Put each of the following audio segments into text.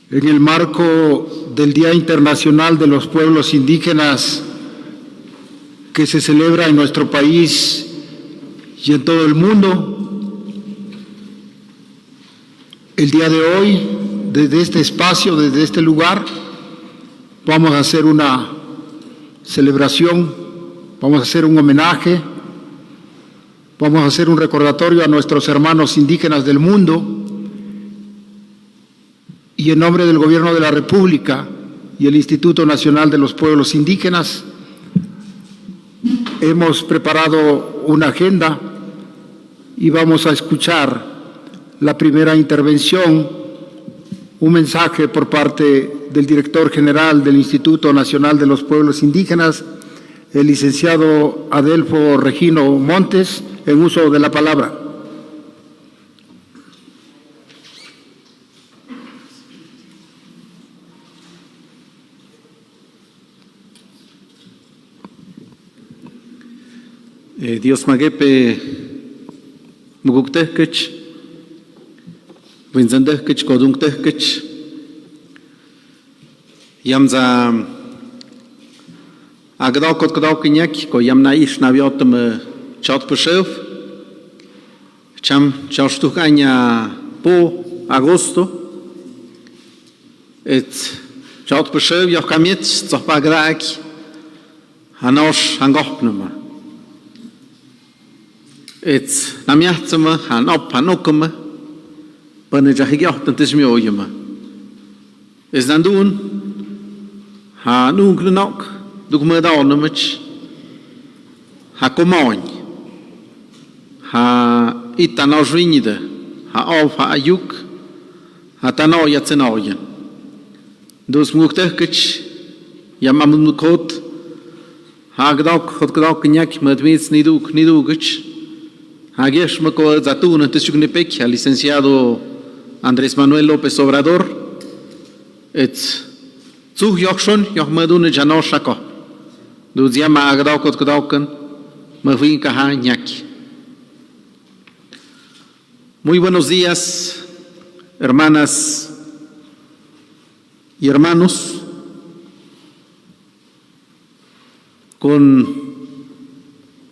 En el marco del Día Internacional de los Pueblos Indígenas que se celebra en nuestro país y en todo el mundo, el día de hoy, desde este espacio, desde este lugar, vamos a hacer una celebración, vamos a hacer un homenaje, vamos a hacer un recordatorio a nuestros hermanos indígenas del mundo. Y en nombre del Gobierno de la República y el Instituto Nacional de los Pueblos Indígenas, hemos preparado una agenda y vamos a escuchar la primera intervención, un mensaje por parte del director general del Instituto Nacional de los Pueblos Indígenas, el licenciado Adelfo Regino Montes, en uso de la palabra. Dios magepe muguktehkech, winzendehkech kodungtehkech, yamza agdaukot kdaukinyak ko yamna ish naviotum chatpushev, cham chastukaña po agosto, et chatpushev yochamiet zohpagrak hanosh hangopnuma. It's namiahtsama han op hanokama panejahigyahtantis mioyama. Is nandun ha nunglenok dugmedalnamach ha komoñ ha itanojrinide ha auf ha ayuk ha tanoya tsenoyan. Dus muktehkich yamamukot ha gdok nyak medwits nidugich. Aguiesh Maco Zatun, Antesugnepeque, al licenciado Andrés Manuel López Obrador, et Zug Yochon, Yochmadun Janoshako, Duziama Agdaukot Gdauken, Mavin Kaha Ñaki. Muy buenos días, hermanas y hermanos, con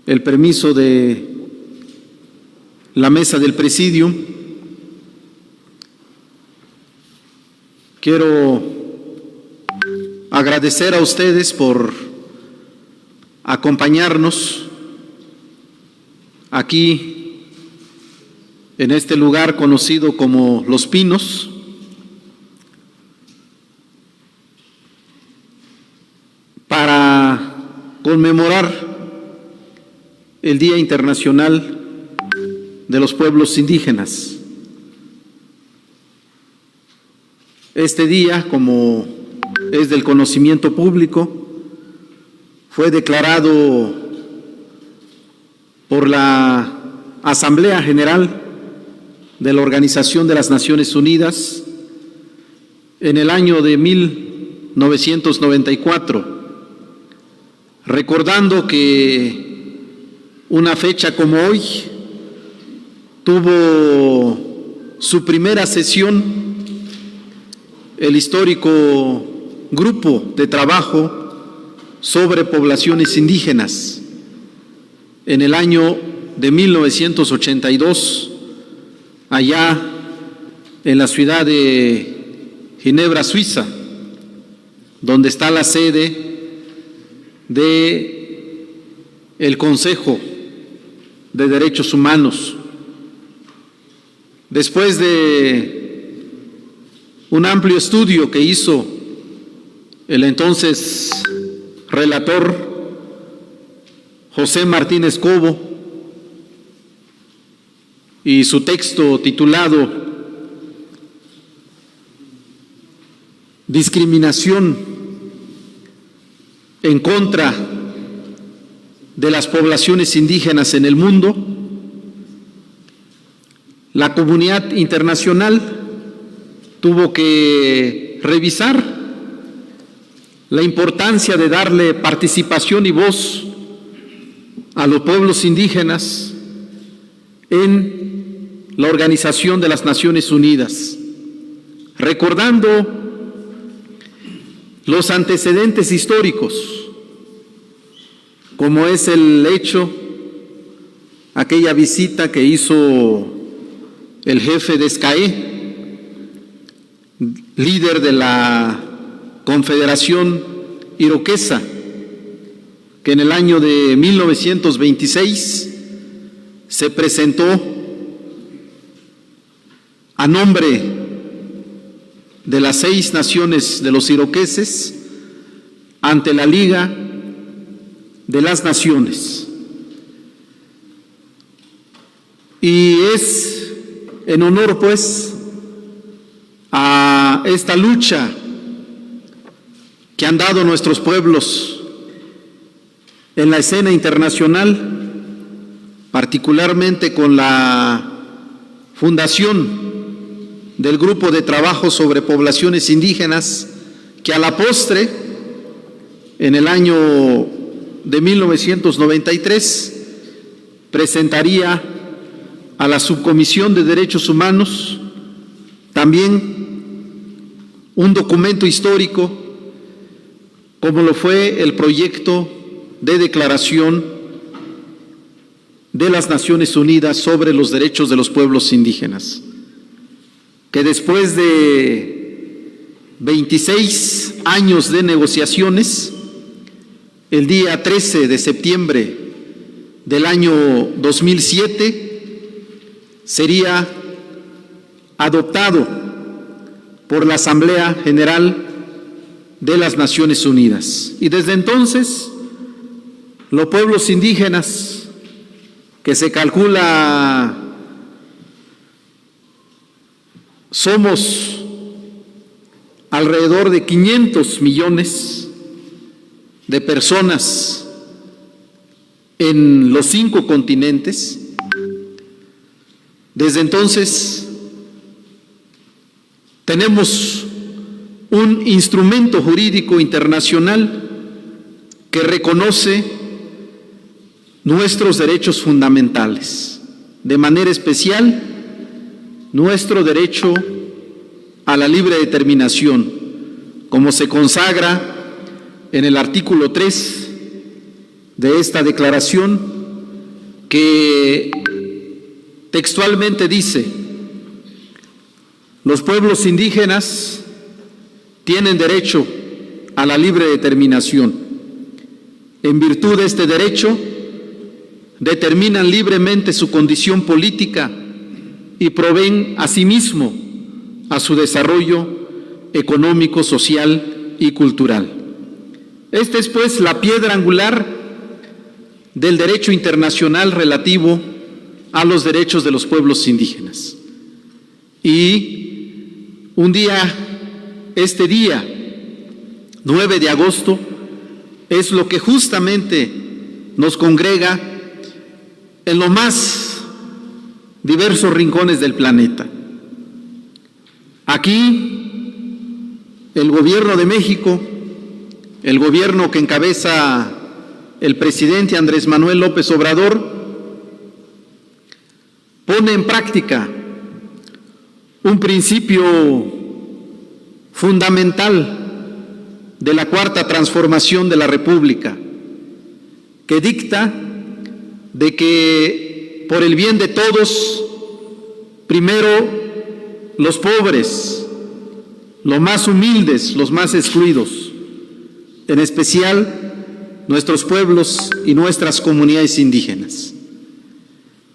el permiso de la mesa del presidium, quiero agradecer a ustedes por acompañarnos aquí en este lugar conocido como Los Pinos, para conmemorar el Día Internacional de los Pueblos Indígenas. Este día, como es del conocimiento público, fue declarado por la Asamblea General de la Organización de las Naciones Unidas en el año de 1994, recordando que una fecha como hoy tuvo su primera sesión el histórico Grupo de Trabajo sobre Poblaciones Indígenas en el año de 1982, allá en la ciudad de Ginebra, Suiza, donde está la sede del Consejo de Derechos Humanos. Después de un amplio estudio que hizo el entonces relator José Martínez Cobo y su texto titulado Discriminación en contra de las poblaciones indígenas en el mundo, la comunidad internacional tuvo que revisar la importancia de darle participación y voz a los pueblos indígenas en la Organización de las Naciones Unidas, recordando los antecedentes históricos, como es el hecho, aquella visita que hizo el jefe de SCAE, líder de la Confederación Iroquesa, que en el año de 1926 se presentó a nombre de las 6 naciones de los iroqueses ante la Liga de las Naciones. Y es en honor, pues, a esta lucha que han dado nuestros pueblos en la escena internacional, particularmente con la fundación del Grupo de Trabajo sobre Poblaciones Indígenas, que a la postre, en el año de 1993, presentaría a la Subcomisión de Derechos Humanos también un documento histórico, como lo fue el proyecto de declaración de las Naciones Unidas sobre los derechos de los pueblos indígenas, que después de 26 años de negociaciones, el día 13 de septiembre del año 2007, sería adoptado por la Asamblea General de las Naciones Unidas. Y desde entonces, los pueblos indígenas, que se calcula somos alrededor de 500 millones de personas en los 5 continentes, desde entonces tenemos un instrumento jurídico internacional que reconoce nuestros derechos fundamentales, de manera especial nuestro derecho a la libre determinación, como se consagra en el artículo 3 de esta declaración, que textualmente dice: los pueblos indígenas tienen derecho a la libre determinación. En virtud de este derecho, determinan libremente su condición política y proveen asimismo a su desarrollo económico, social y cultural. Esta es, pues, la piedra angular del derecho internacional relativo a los derechos de los pueblos indígenas. Y un día, este día, 9 de agosto, es lo que justamente nos congrega en los más diversos rincones del planeta. Aquí, el gobierno de México, el gobierno que encabeza el presidente Andrés Manuel López Obrador, pone en práctica un principio fundamental de la Cuarta Transformación de la República, que dicta de que por el bien de todos, primero los pobres, los más humildes, los más excluidos, en especial nuestros pueblos y nuestras comunidades indígenas.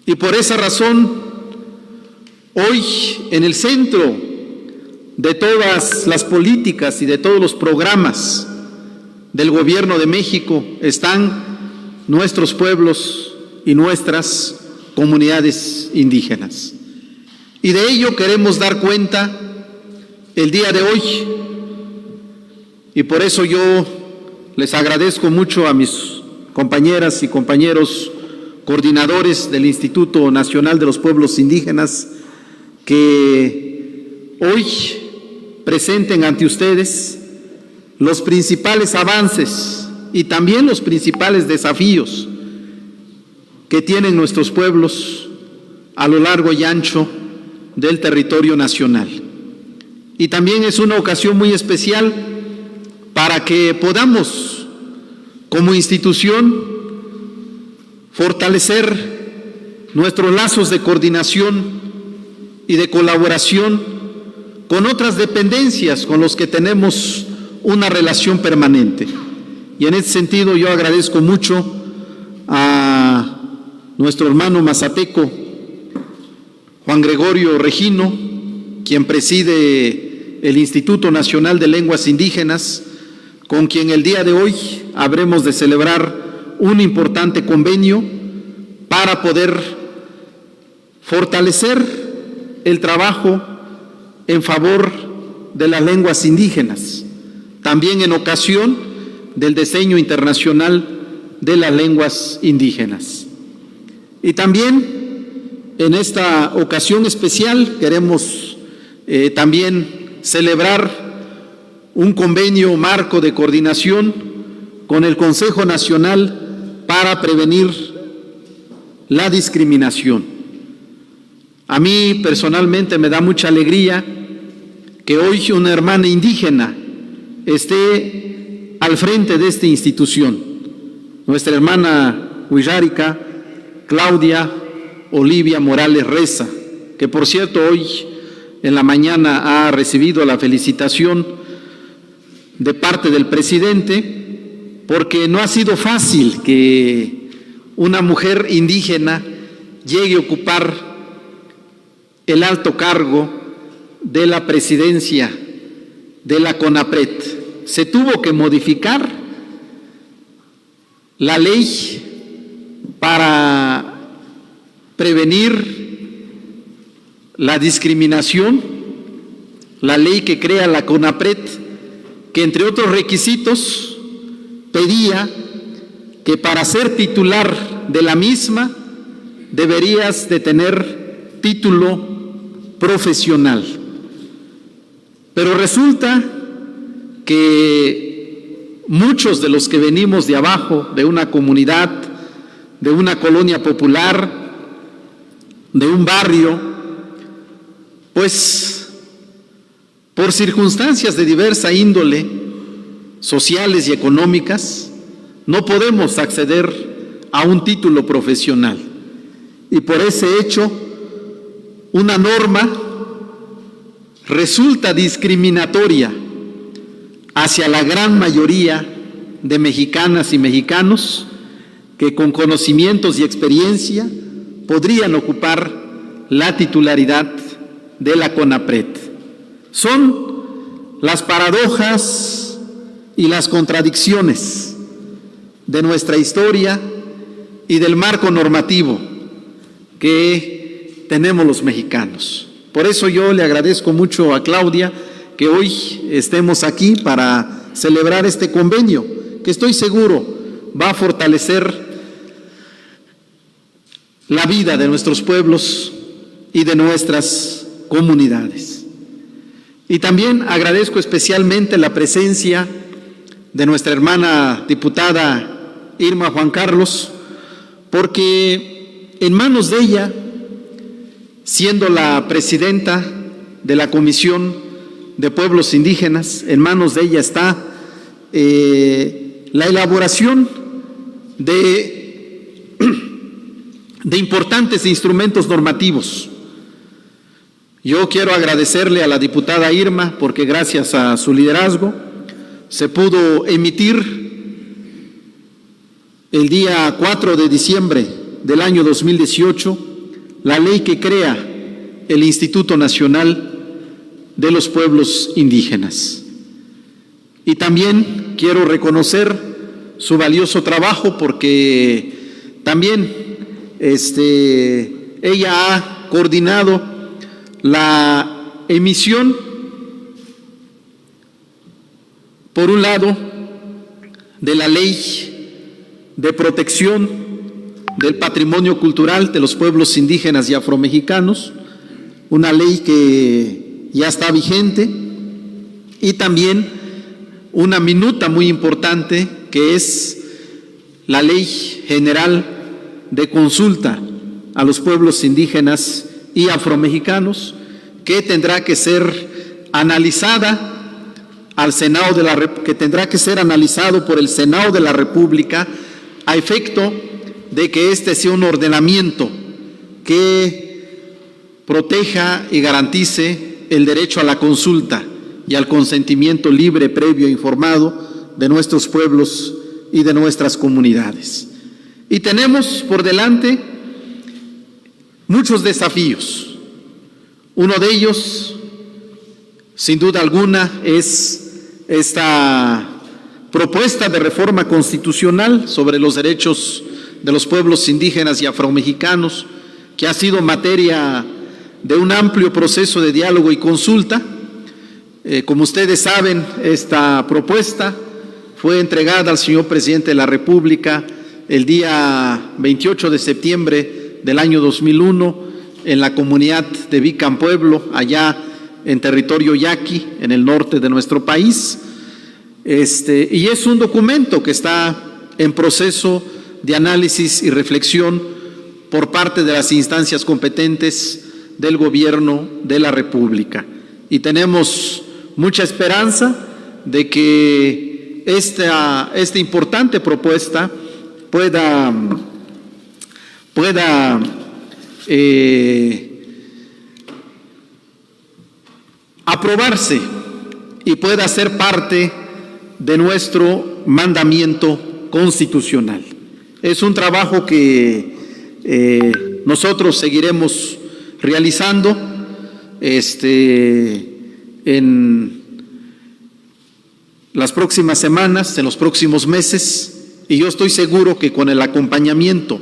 Y por esa razón, hoy en el centro de todas las políticas y de todos los programas del Gobierno de México están nuestros pueblos y nuestras comunidades indígenas. Y de ello queremos dar cuenta el día de hoy. Y por eso yo les agradezco mucho a mis compañeras y compañeros coordinadores del Instituto Nacional de los Pueblos Indígenas que hoy presenten ante ustedes los principales avances y también los principales desafíos que tienen nuestros pueblos a lo largo y ancho del territorio nacional. Y también es una ocasión muy especial para que podamos, como institución, fortalecer nuestros lazos de coordinación y de colaboración con otras dependencias con los que tenemos una relación permanente. Y en ese sentido yo agradezco mucho a nuestro hermano mazateco, Juan Gregorio Regino, quien preside el Instituto Nacional de Lenguas Indígenas, con quien el día de hoy habremos de celebrar un importante convenio para poder fortalecer el trabajo en favor de las lenguas indígenas, también en ocasión del Diseño Internacional de las Lenguas Indígenas. Y también en esta ocasión especial queremos también celebrar un convenio marco de coordinación con el Consejo Nacional para prevenir la discriminación. A mí personalmente me da mucha alegría que hoy una hermana indígena esté al frente de esta institución, nuestra hermana huillárica Claudia Olivia Morales Reza, que por cierto hoy en la mañana ha recibido la felicitación de parte del presidente, porque no ha sido fácil que una mujer indígena llegue a ocupar el alto cargo de la presidencia de la CONAPRED. Se tuvo que modificar la ley para prevenir la discriminación, la ley que crea la CONAPRED, que entre otros requisitos pedía que para ser titular de la misma deberías de tener título profesional. Pero resulta que muchos de los que venimos de abajo, de una comunidad, de una colonia popular, de un barrio, pues por circunstancias de diversa índole, sociales y económicas, no podemos acceder a un título profesional. Y por ese hecho, una norma resulta discriminatoria hacia la gran mayoría de mexicanas y mexicanos que con conocimientos y experiencia podrían ocupar la titularidad de la CONAPRED. Son las paradojas y las contradicciones de nuestra historia y del marco normativo que tenemos los mexicanos. Por eso yo le agradezco mucho a Claudia que hoy estemos aquí para celebrar este convenio, que estoy seguro va a fortalecer la vida de nuestros pueblos y de nuestras comunidades. Y también agradezco especialmente la presencia de nuestra hermana diputada Irma Juan Carlos, porque en manos de ella, siendo la presidenta de la Comisión de Pueblos Indígenas, en manos de ella está la elaboración de importantes instrumentos normativos. Yo quiero agradecerle a la diputada Irma porque gracias a su liderazgo se pudo emitir el día 4 de diciembre del año 2018 la ley que crea el Instituto Nacional de los Pueblos Indígenas. Y también quiero reconocer su valioso trabajo porque también ella ha coordinado la emisión, por un lado, de la ley de protección del patrimonio cultural de los pueblos indígenas y afromexicanos, una ley que ya está vigente, y también una minuta muy importante que es la Ley General de Consulta a los pueblos indígenas y afromexicanos, que tendrá que ser analizada al Senado que tendrá que ser analizado por el Senado de la República a efecto de que este sea un ordenamiento que proteja y garantice el derecho a la consulta y al consentimiento libre, previo e informado de nuestros pueblos y de nuestras comunidades. Y tenemos por delante muchos desafíos. Uno de ellos, sin duda alguna, es esta propuesta de reforma constitucional sobre los derechos de los pueblos indígenas y afromexicanos, que ha sido materia de un amplio proceso de diálogo y consulta. Como ustedes saben, esta propuesta fue entregada al señor presidente de la República el día 28 de septiembre del año 2001 en la comunidad de Vicán Pueblo, allá en territorio yaqui, en el norte de nuestro país. Y es un documento que está en proceso de análisis y reflexión por parte de las instancias competentes del Gobierno de la República. Y tenemos mucha esperanza de que esta importante propuesta pueda aprobarse y pueda ser parte de nuestro mandamiento constitucional. Es un trabajo que nosotros seguiremos realizando en las próximas semanas, en los próximos meses, y yo estoy seguro que con el acompañamiento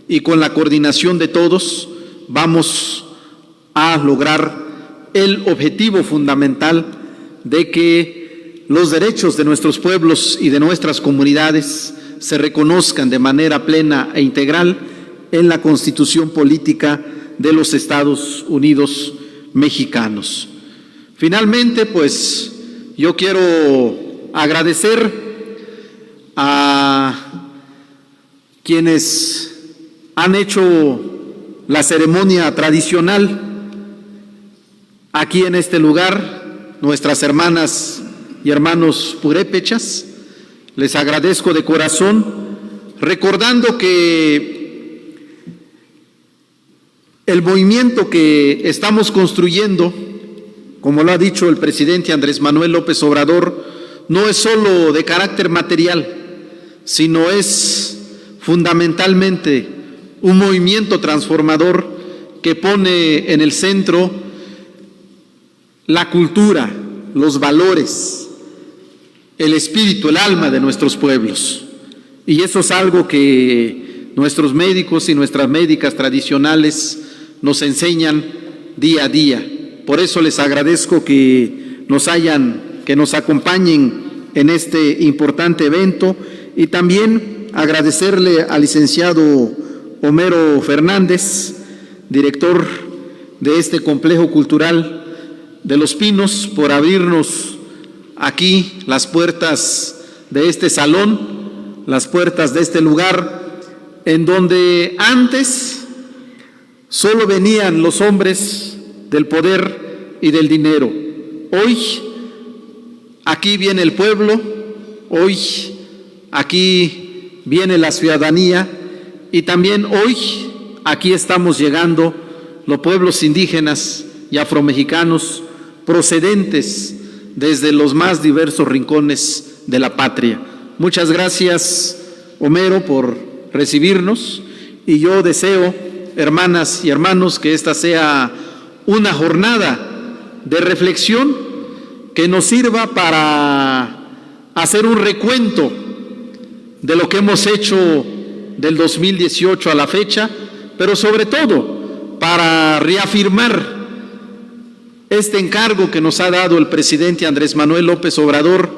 y con la coordinación de todos vamos a lograr el objetivo fundamental de que los derechos de nuestros pueblos y de nuestras comunidades se reconozcan de manera plena e integral en la Constitución Política de los Estados Unidos mexicanos. Finalmente, pues, yo quiero agradecer a quienes han hecho la ceremonia tradicional aquí en este lugar, nuestras hermanas y hermanos purépechas. Les agradezco de corazón, recordando que el movimiento que estamos construyendo, como lo ha dicho el presidente Andrés Manuel López Obrador, no es solo de carácter material, sino es fundamentalmente un movimiento transformador que pone en el centro la cultura, los valores, el espíritu, el alma de nuestros pueblos. Y eso es algo que nuestros médicos y nuestras médicas tradicionales nos enseñan día a día. Por eso les agradezco que nos acompañen en este importante evento, y también agradecerle al licenciado Homero Fernández, director de este complejo cultural de Los Pinos, por abrirnos aquí las puertas de este salón, las puertas de este lugar, en donde antes solo venían los hombres del poder y del dinero. Hoy aquí viene el pueblo, hoy aquí viene la ciudadanía, y también hoy aquí estamos llegando los pueblos indígenas y afromexicanos procedentes desde los más diversos rincones de la patria. Muchas gracias, Homero, por recibirnos, y yo deseo, hermanas y hermanos, que esta sea una jornada de reflexión que nos sirva para hacer un recuento de lo que hemos hecho del 2018 a la fecha, pero sobre todo para reafirmar este encargo que nos ha dado el presidente Andrés Manuel López Obrador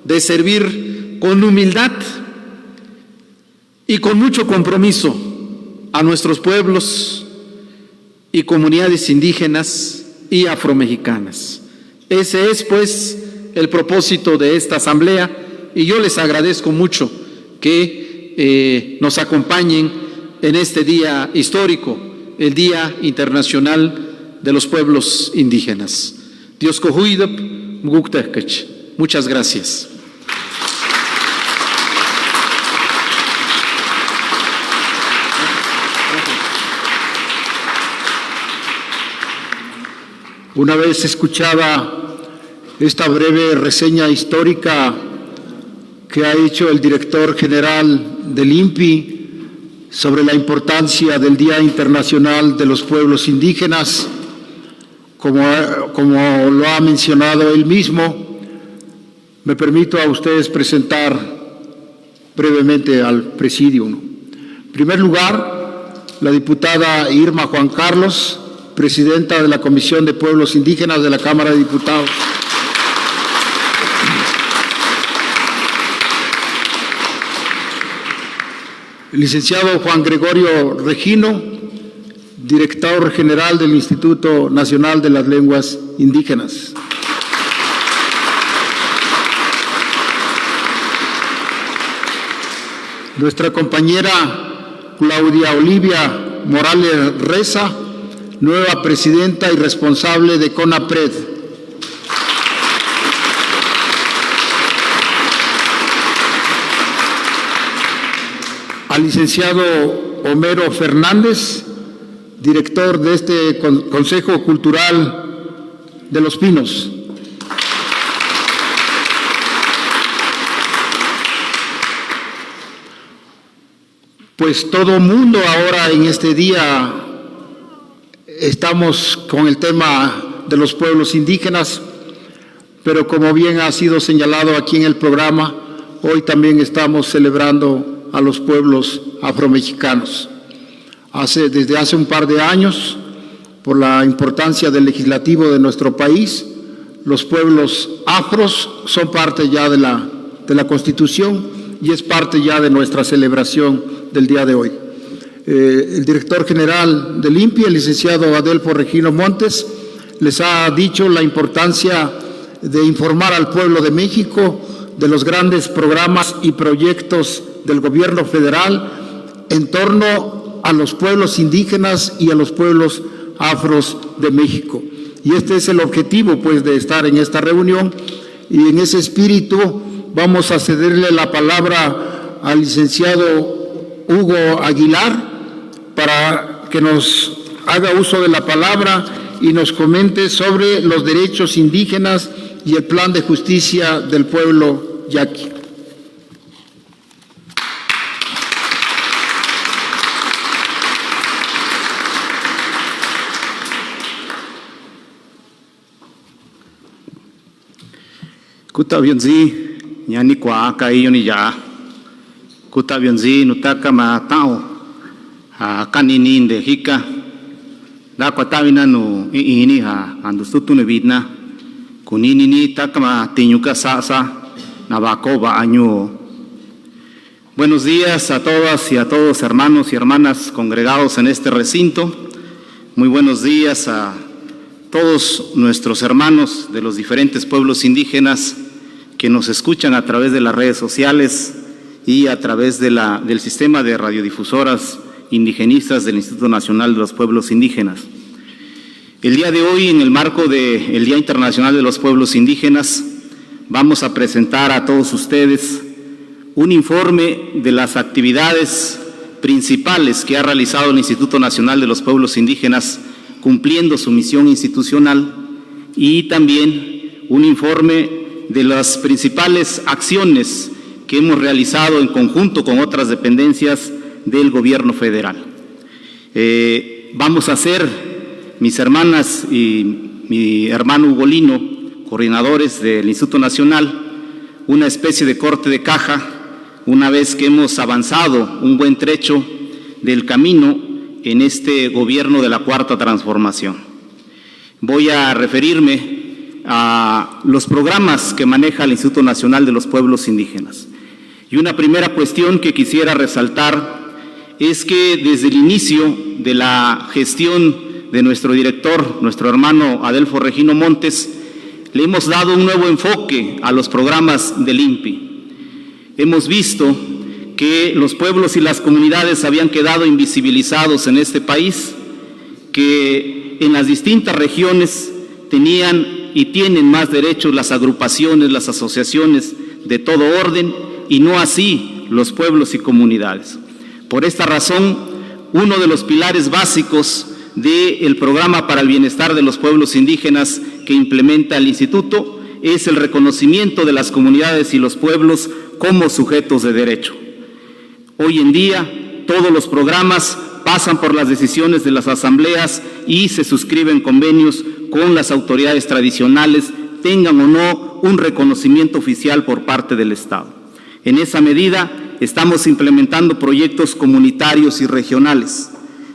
de servir con humildad y con mucho compromiso a nuestros pueblos y comunidades indígenas y afromexicanas. Ese es, pues, el propósito de esta asamblea, y yo les agradezco mucho que nos acompañen en este día histórico, el Día Internacional de los Pueblos Indígenas. Dios cojuidap, mguktekech. Muchas gracias. Una vez escuchada esta breve reseña histórica que ha hecho el director general del INPI sobre la importancia del Día Internacional de los Pueblos Indígenas, como lo ha mencionado él mismo, me permito a ustedes presentar brevemente al presidium. En primer lugar, la diputada Irma Juan Carlos, presidenta de la Comisión de Pueblos Indígenas de la Cámara de Diputados. El licenciado Juan Gregorio Regino, director general del Instituto Nacional de las Lenguas Indígenas. Nuestra compañera Claudia Olivia Morales Reza, nueva presidenta y responsable de CONAPRED. Al licenciado Homero Fernández, director de este Consejo Cultural de Los Pinos. Pues todo mundo ahora en este día estamos con el tema de los pueblos indígenas, pero como bien ha sido señalado aquí en el programa, hoy también estamos celebrando a los pueblos afromexicanos. Desde hace un par de años, por la importancia del legislativo de nuestro país, los pueblos afros son parte ya de la Constitución y es parte ya de nuestra celebración del día de hoy. El director general del INPI, el licenciado Adelfo Regino Montes, les ha dicho la importancia de informar al pueblo de México de los grandes programas y proyectos del gobierno federal en torno a los pueblos indígenas y a los pueblos afros de México. Y este es el objetivo, pues, de estar en esta reunión, y en ese espíritu vamos a cederle la palabra al licenciado Hugo Aguilar para que nos haga uso de la palabra y nos comente sobre los derechos indígenas y el plan de justicia del pueblo yaqui. Kutabionzi nyani kwa kai yoni ya kutabionzi nutaka matao kanini inde hika da kwa tawina no ini ha andustutu ne vidna kunini ni takama tiñuka sasa nabakoba año. Buenos días a todas y a todos, hermanos y hermanas congregados en este recinto. Muy buenos días a todos nuestros hermanos de los diferentes pueblos indígenas que nos escuchan a través de las redes sociales y a través de del sistema de radiodifusoras indigenistas del Instituto Nacional de los Pueblos Indígenas. El día de hoy, en el marco del Día Internacional de los Pueblos Indígenas, vamos a presentar a todos ustedes un informe de las actividades principales que ha realizado el Instituto Nacional de los Pueblos Indígenas cumpliendo su misión institucional, y también un informe de las principales acciones que hemos realizado en conjunto con otras dependencias del gobierno federal. Vamos a hacer, mis hermanas y mi hermano Ugolino, coordinadores del Instituto Nacional, una especie de corte de caja una vez que hemos avanzado un buen trecho del camino en este gobierno de la Cuarta Transformación. Voy a referirme a los programas que maneja el Instituto Nacional de los Pueblos Indígenas. Y una primera cuestión que quisiera resaltar es que desde el inicio de la gestión de nuestro director, nuestro hermano Adelfo Regino Montes, le hemos dado un nuevo enfoque a los programas del INPI. Hemos visto que los pueblos y las comunidades habían quedado invisibilizados en este país, que en las distintas regiones tenían y tienen más derechos las agrupaciones, las asociaciones de todo orden, y no así los pueblos y comunidades. Por esta razón, uno de los pilares básicos del Programa para el Bienestar de los Pueblos Indígenas que implementa el Instituto es el reconocimiento de las comunidades y los pueblos como sujetos de derecho. Hoy en día, todos los programas pasan por las decisiones de las asambleas y se suscriben convenios con las autoridades tradicionales, tengan o no un reconocimiento oficial por parte del Estado. En esa medida, estamos implementando proyectos comunitarios y regionales.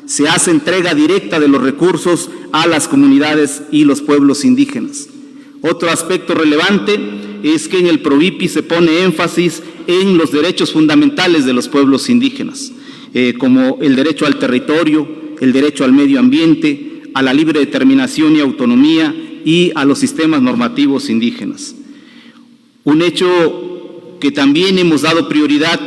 Se hace entrega directa de los recursos a las comunidades y los pueblos indígenas. Otro aspecto relevante es que en el PROVIPI se pone énfasis en los derechos fundamentales de los pueblos indígenas, como el derecho al territorio, el derecho al medio ambiente, a la libre determinación y autonomía y a los sistemas normativos indígenas. Un hecho que también hemos dado prioridad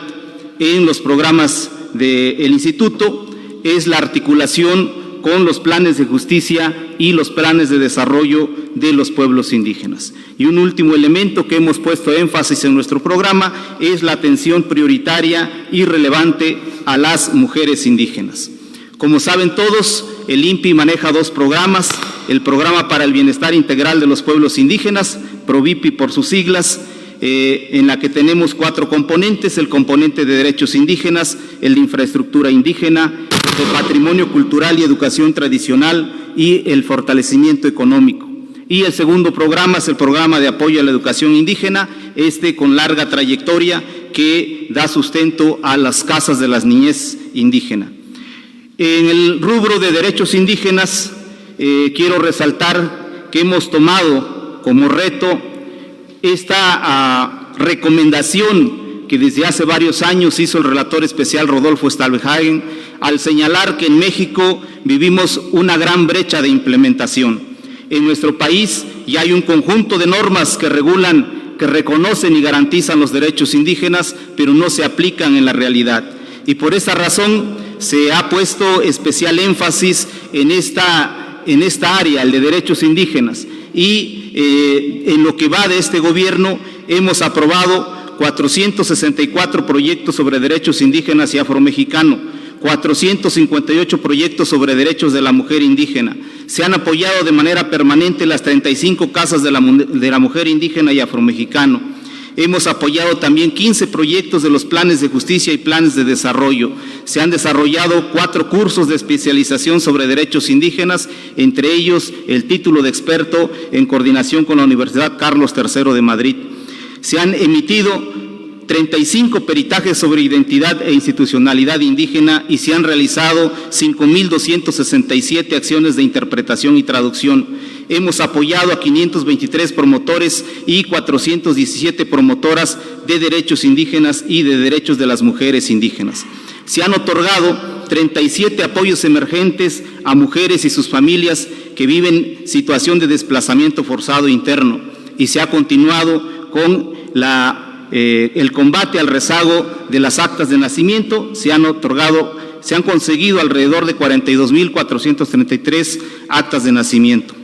en los programas del Instituto es la articulación con los planes de justicia y los planes de desarrollo de los pueblos indígenas. Y un último elemento que hemos puesto énfasis en nuestro programa es la atención prioritaria y relevante a las mujeres indígenas. Como saben todos, el INPI maneja dos programas: el Programa para el Bienestar Integral de los Pueblos Indígenas, PROVIPI por sus siglas, en la que tenemos 4 componentes: el componente de derechos indígenas, el de infraestructura indígena, de patrimonio cultural y educación tradicional y el fortalecimiento económico. Y el segundo programa es el programa de apoyo a la educación indígena, con larga trayectoria que da sustento a las casas de las niñez indígena. En el rubro de derechos indígenas, quiero resaltar que hemos tomado como reto esta recomendación que desde hace varios años hizo el relator especial Rodolfo Stoltenhagen, al señalar que en México vivimos una gran brecha de implementación. En nuestro país ya hay un conjunto de normas que regulan, que reconocen y garantizan los derechos indígenas, pero no se aplican en la realidad. Y por esa razón se ha puesto especial énfasis en esta área, el de derechos indígenas. Y en lo que va de este gobierno hemos aprobado 464 proyectos sobre derechos indígenas y afromexicanos, 458 proyectos sobre derechos de la mujer indígena. Se han apoyado de manera permanente las 35 casas de la mujer indígena y afromexicano. Hemos apoyado también 15 proyectos de los planes de justicia y planes de desarrollo. Se han desarrollado 4 cursos de especialización sobre derechos indígenas, entre ellos el título de experto en coordinación con la Universidad Carlos III de Madrid. Se han emitido 35 peritajes sobre identidad e institucionalidad indígena y se han realizado 5.267 acciones de interpretación y traducción. Hemos apoyado a 523 promotores y 417 promotoras de derechos indígenas y de derechos de las mujeres indígenas. Se han otorgado 37 apoyos emergentes a mujeres y sus familias que viven situación de desplazamiento forzado interno, y se ha continuado con el combate al rezago de las actas de nacimiento. Se han conseguido alrededor de 42.433 actas de nacimiento.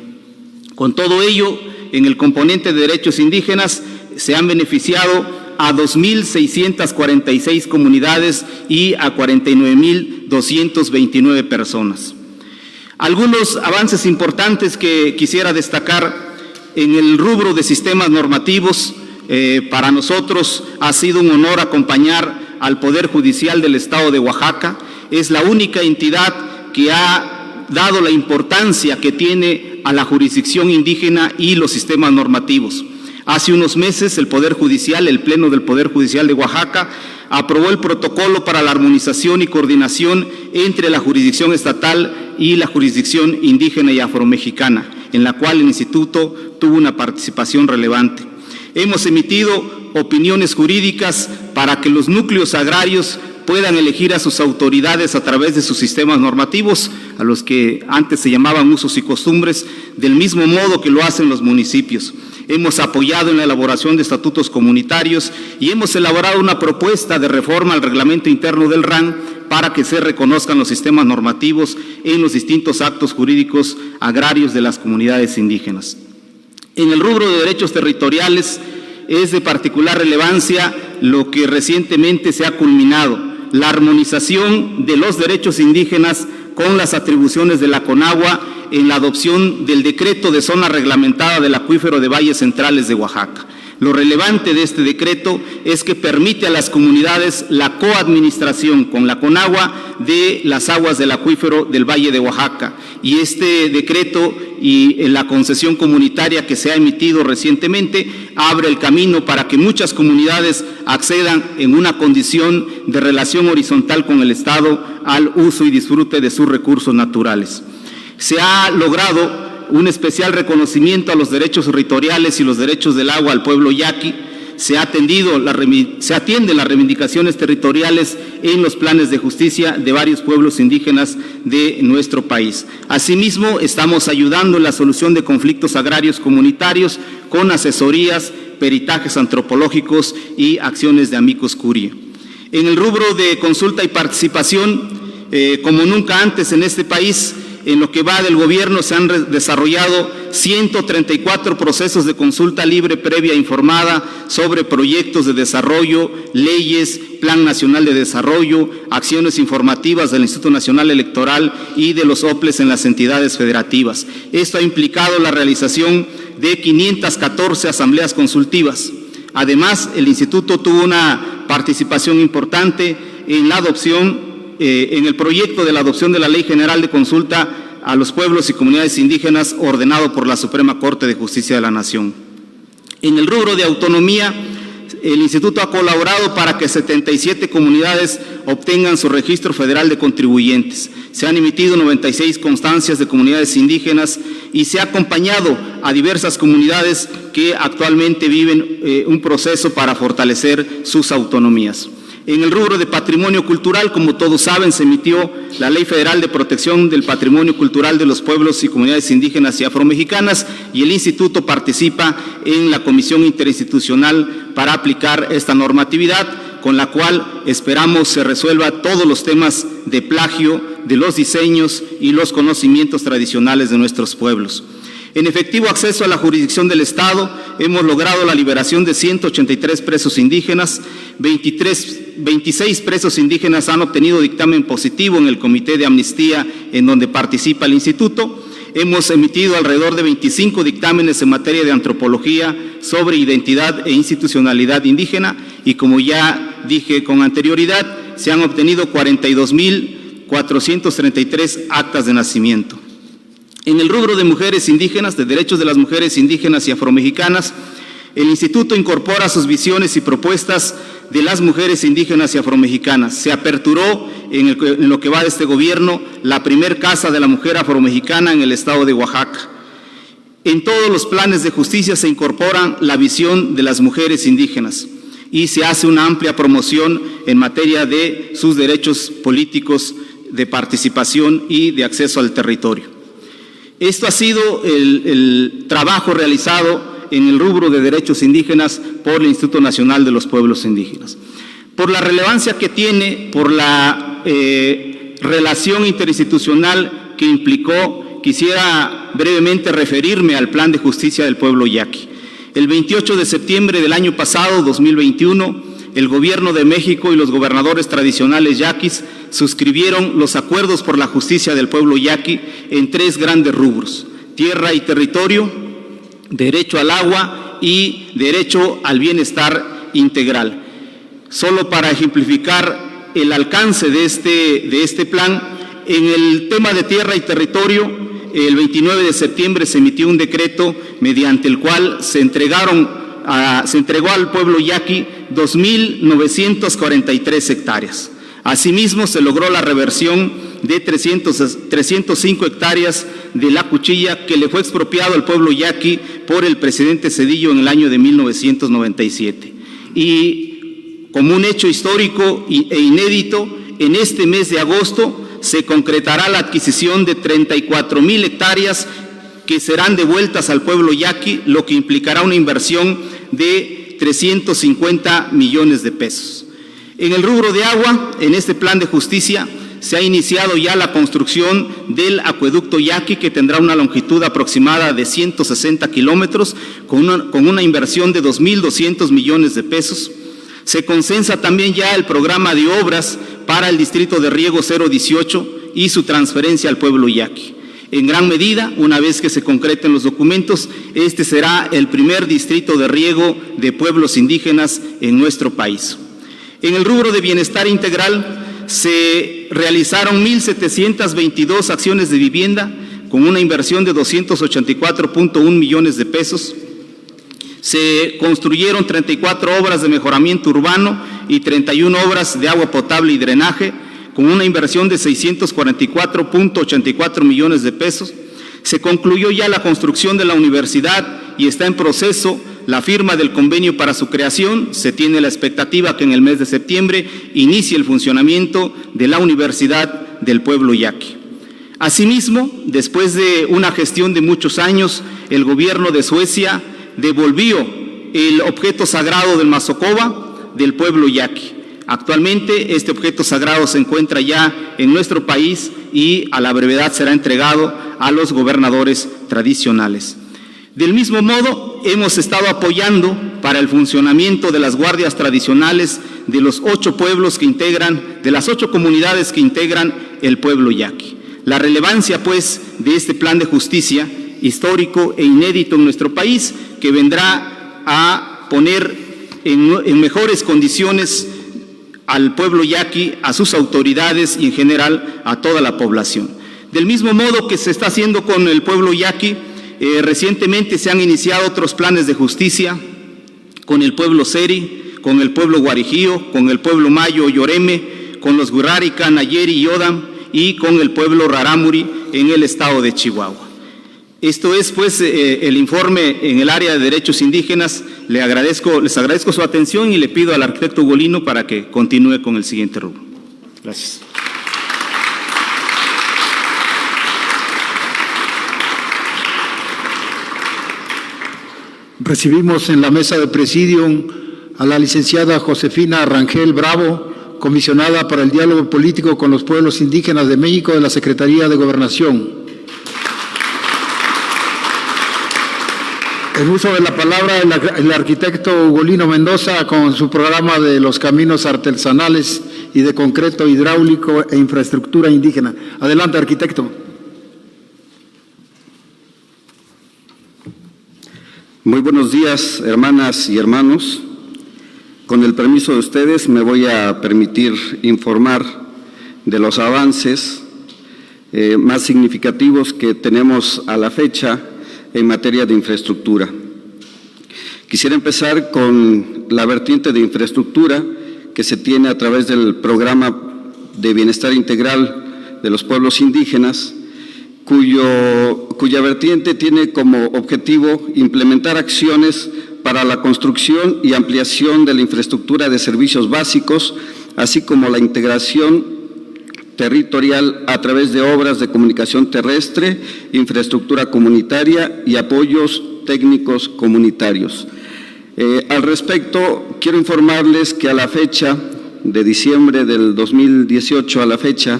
Con todo ello, en el componente de derechos indígenas se han beneficiado a 2.646 comunidades y a 49.229 personas. Algunos avances importantes que quisiera destacar en el rubro de sistemas normativos. Para nosotros ha sido un honor acompañar al Poder Judicial del Estado de Oaxaca. Es la única entidad que ha dado la importancia que tiene a la jurisdicción indígena y los sistemas normativos. Hace unos meses el Poder Judicial, el Pleno del Poder Judicial de Oaxaca, aprobó el protocolo para la armonización y coordinación entre la jurisdicción estatal y la jurisdicción indígena y afromexicana, en la cual el Instituto tuvo una participación relevante. Hemos emitido opiniones jurídicas para que los núcleos agrarios puedan elegir a sus autoridades a través de sus sistemas normativos, a los que antes se llamaban usos y costumbres, del mismo modo que lo hacen los municipios. Hemos apoyado en la elaboración de estatutos comunitarios y hemos elaborado una propuesta de reforma al reglamento interno del RAN para que se reconozcan los sistemas normativos en los distintos actos jurídicos agrarios de las comunidades indígenas. En el rubro de derechos territoriales es de particular relevancia lo que recientemente se ha culminado, la armonización de los derechos indígenas con las atribuciones de la CONAGUA en la adopción del decreto de zona reglamentada del acuífero de Valles Centrales de Oaxaca. Lo relevante de este decreto es que permite a las comunidades la coadministración con la CONAGUA de las aguas del acuífero del Valle de Oaxaca. Y este decreto y la concesión comunitaria que se ha emitido recientemente abre el camino para que muchas comunidades accedan en una condición de relación horizontal con el Estado al uso y disfrute de sus recursos naturales. Se ha logrado un especial reconocimiento a los derechos territoriales y los derechos del agua al pueblo yaqui. Se atienden las reivindicaciones territoriales en los planes de justicia de varios pueblos indígenas de nuestro país. Asimismo, estamos ayudando en la solución de conflictos agrarios comunitarios con asesorías, peritajes antropológicos y acciones de amicus curiae. En el rubro de consulta y participación, como nunca antes en este país, en lo que va del gobierno se han desarrollado 134 procesos de consulta libre, previa e informada sobre proyectos de desarrollo, leyes, Plan Nacional de Desarrollo, acciones informativas del Instituto Nacional Electoral y de los OPLES en las entidades federativas. Esto ha implicado la realización de 514 asambleas consultivas. Además, el Instituto tuvo una participación importante en la adopción en el proyecto de la adopción de la Ley General de Consulta a los pueblos y comunidades indígenas ordenado por la Suprema Corte de Justicia de la Nación. En el rubro de autonomía, el Instituto ha colaborado para que 77 comunidades obtengan su registro federal de contribuyentes. Se han emitido 96 constancias de comunidades indígenas y se ha acompañado a diversas comunidades que actualmente viven un proceso para fortalecer sus autonomías. En el rubro de patrimonio cultural, como todos saben, se emitió la Ley Federal de Protección del Patrimonio Cultural de los Pueblos y Comunidades Indígenas y Afromexicanas y el Instituto participa en la Comisión Interinstitucional para aplicar esta normatividad, con la cual esperamos se resuelva todos los temas de plagio de los diseños y los conocimientos tradicionales de nuestros pueblos. En efectivo acceso a la jurisdicción del Estado, hemos logrado la liberación de 183 presos indígenas, 26 presos indígenas han obtenido dictamen positivo en el Comité de Amnistía en donde participa el Instituto. Hemos emitido alrededor de 25 dictámenes en materia de antropología sobre identidad e institucionalidad indígena y, como ya dije con anterioridad, se han obtenido 42.433 actas de nacimiento. En el rubro de mujeres indígenas, de derechos de las mujeres indígenas y afromexicanas, el Instituto incorpora sus visiones y propuestas de las mujeres indígenas y afromexicanas. Se aperturó en lo que va de este gobierno la primer casa de la mujer afromexicana en el estado de Oaxaca. En todos los planes de justicia se incorpora la visión de las mujeres indígenas y se hace una amplia promoción en materia de sus derechos políticos, de participación y de acceso al territorio. Esto ha sido el trabajo realizado en el rubro de derechos indígenas por el Instituto Nacional de los Pueblos Indígenas. Por la relevancia que tiene, por la relación interinstitucional que implicó, quisiera brevemente referirme al Plan de Justicia del Pueblo Yaqui. El 28 de septiembre del año pasado, 2021, el Gobierno de México y los gobernadores tradicionales yaquis suscribieron los acuerdos por la justicia del pueblo yaqui en 3 grandes rubros: tierra y territorio, derecho al agua y derecho al bienestar integral. Solo para ejemplificar el alcance de este plan, en el tema de tierra y territorio, el 29 de septiembre se emitió un decreto mediante el cual se entregó al pueblo yaqui 2.943 hectáreas. Asimismo, se logró la reversión de 305 hectáreas de la cuchilla que le fue expropiado al pueblo yaqui por el presidente Zedillo en el año de 1997. Y como un hecho histórico e inédito, en este mes de agosto se concretará la adquisición de 34,000 hectáreas que serán devueltas al pueblo yaqui, lo que implicará una inversión de 350 millones de pesos. En el rubro de agua, en este plan de justicia, se ha iniciado ya la construcción del acueducto Yaqui, que tendrá una longitud aproximada de 160 kilómetros, con una inversión de 2.200 millones de pesos. Se consensa también ya el programa de obras para el distrito de riego 018 y su transferencia al pueblo Yaqui. En gran medida, una vez que se concreten los documentos, este será el primer distrito de riego de pueblos indígenas en nuestro país. En el rubro de bienestar integral se realizaron 1.722 acciones de vivienda con una inversión de 284.1 millones de pesos. Se construyeron 34 obras de mejoramiento urbano y 31 obras de agua potable y drenaje, con una inversión de 644.84 millones de pesos. Se concluyó ya la construcción de la universidad y está en proceso la firma del convenio para su creación. Se tiene la expectativa que en el mes de septiembre inicie el funcionamiento de la Universidad del Pueblo Yaqui. Asimismo, después de una gestión de muchos años, el gobierno de Suecia devolvió el objeto sagrado del Mazocoba del pueblo Yaqui. Actualmente este objeto sagrado se encuentra ya en nuestro país y a la brevedad será entregado a los gobernadores tradicionales. Del mismo modo, hemos estado apoyando para el funcionamiento de las guardias tradicionales de los 8 pueblos que integran, de las 8 comunidades que integran el pueblo Yaqui. La relevancia, pues, de este plan de justicia histórico e inédito en nuestro país, que vendrá a poner en mejores condiciones al pueblo Yaqui, a sus autoridades y en general a toda la población. Del mismo modo que se está haciendo con el pueblo Yaqui, recientemente se han iniciado otros planes de justicia con el pueblo Seri, con el pueblo Guarijío, con el pueblo Mayo Yoreme, con los Gurárika, Nayeri y Odam y con el pueblo Rarámuri en el estado de Chihuahua. Esto es, pues, el informe en el área de derechos indígenas. Les agradezco su atención y le pido al arquitecto Ugolino para que continúe con el siguiente rubro. Gracias. Recibimos en la mesa de presidium a la licenciada Josefina Rangel Bravo, comisionada para el diálogo político con los pueblos indígenas de México de la Secretaría de Gobernación. En uso de la palabra, el arquitecto Ugolino Mendoza, con su programa de los caminos artesanales y de concreto hidráulico e infraestructura indígena. Adelante, arquitecto. Muy buenos días, hermanas y hermanos. Con el permiso de ustedes, me voy a permitir informar de los avances más significativos que tenemos a la fecha en materia de infraestructura. Quisiera empezar con la vertiente de infraestructura que se tiene a través del programa de bienestar integral de los pueblos indígenas, cuya vertiente tiene como objetivo implementar acciones para la construcción y ampliación de la infraestructura de servicios básicos, así como la integración territorial a través de obras de comunicación terrestre, infraestructura comunitaria y apoyos técnicos comunitarios. Al respecto, quiero informarles que a la fecha de diciembre del 2018 a la fecha,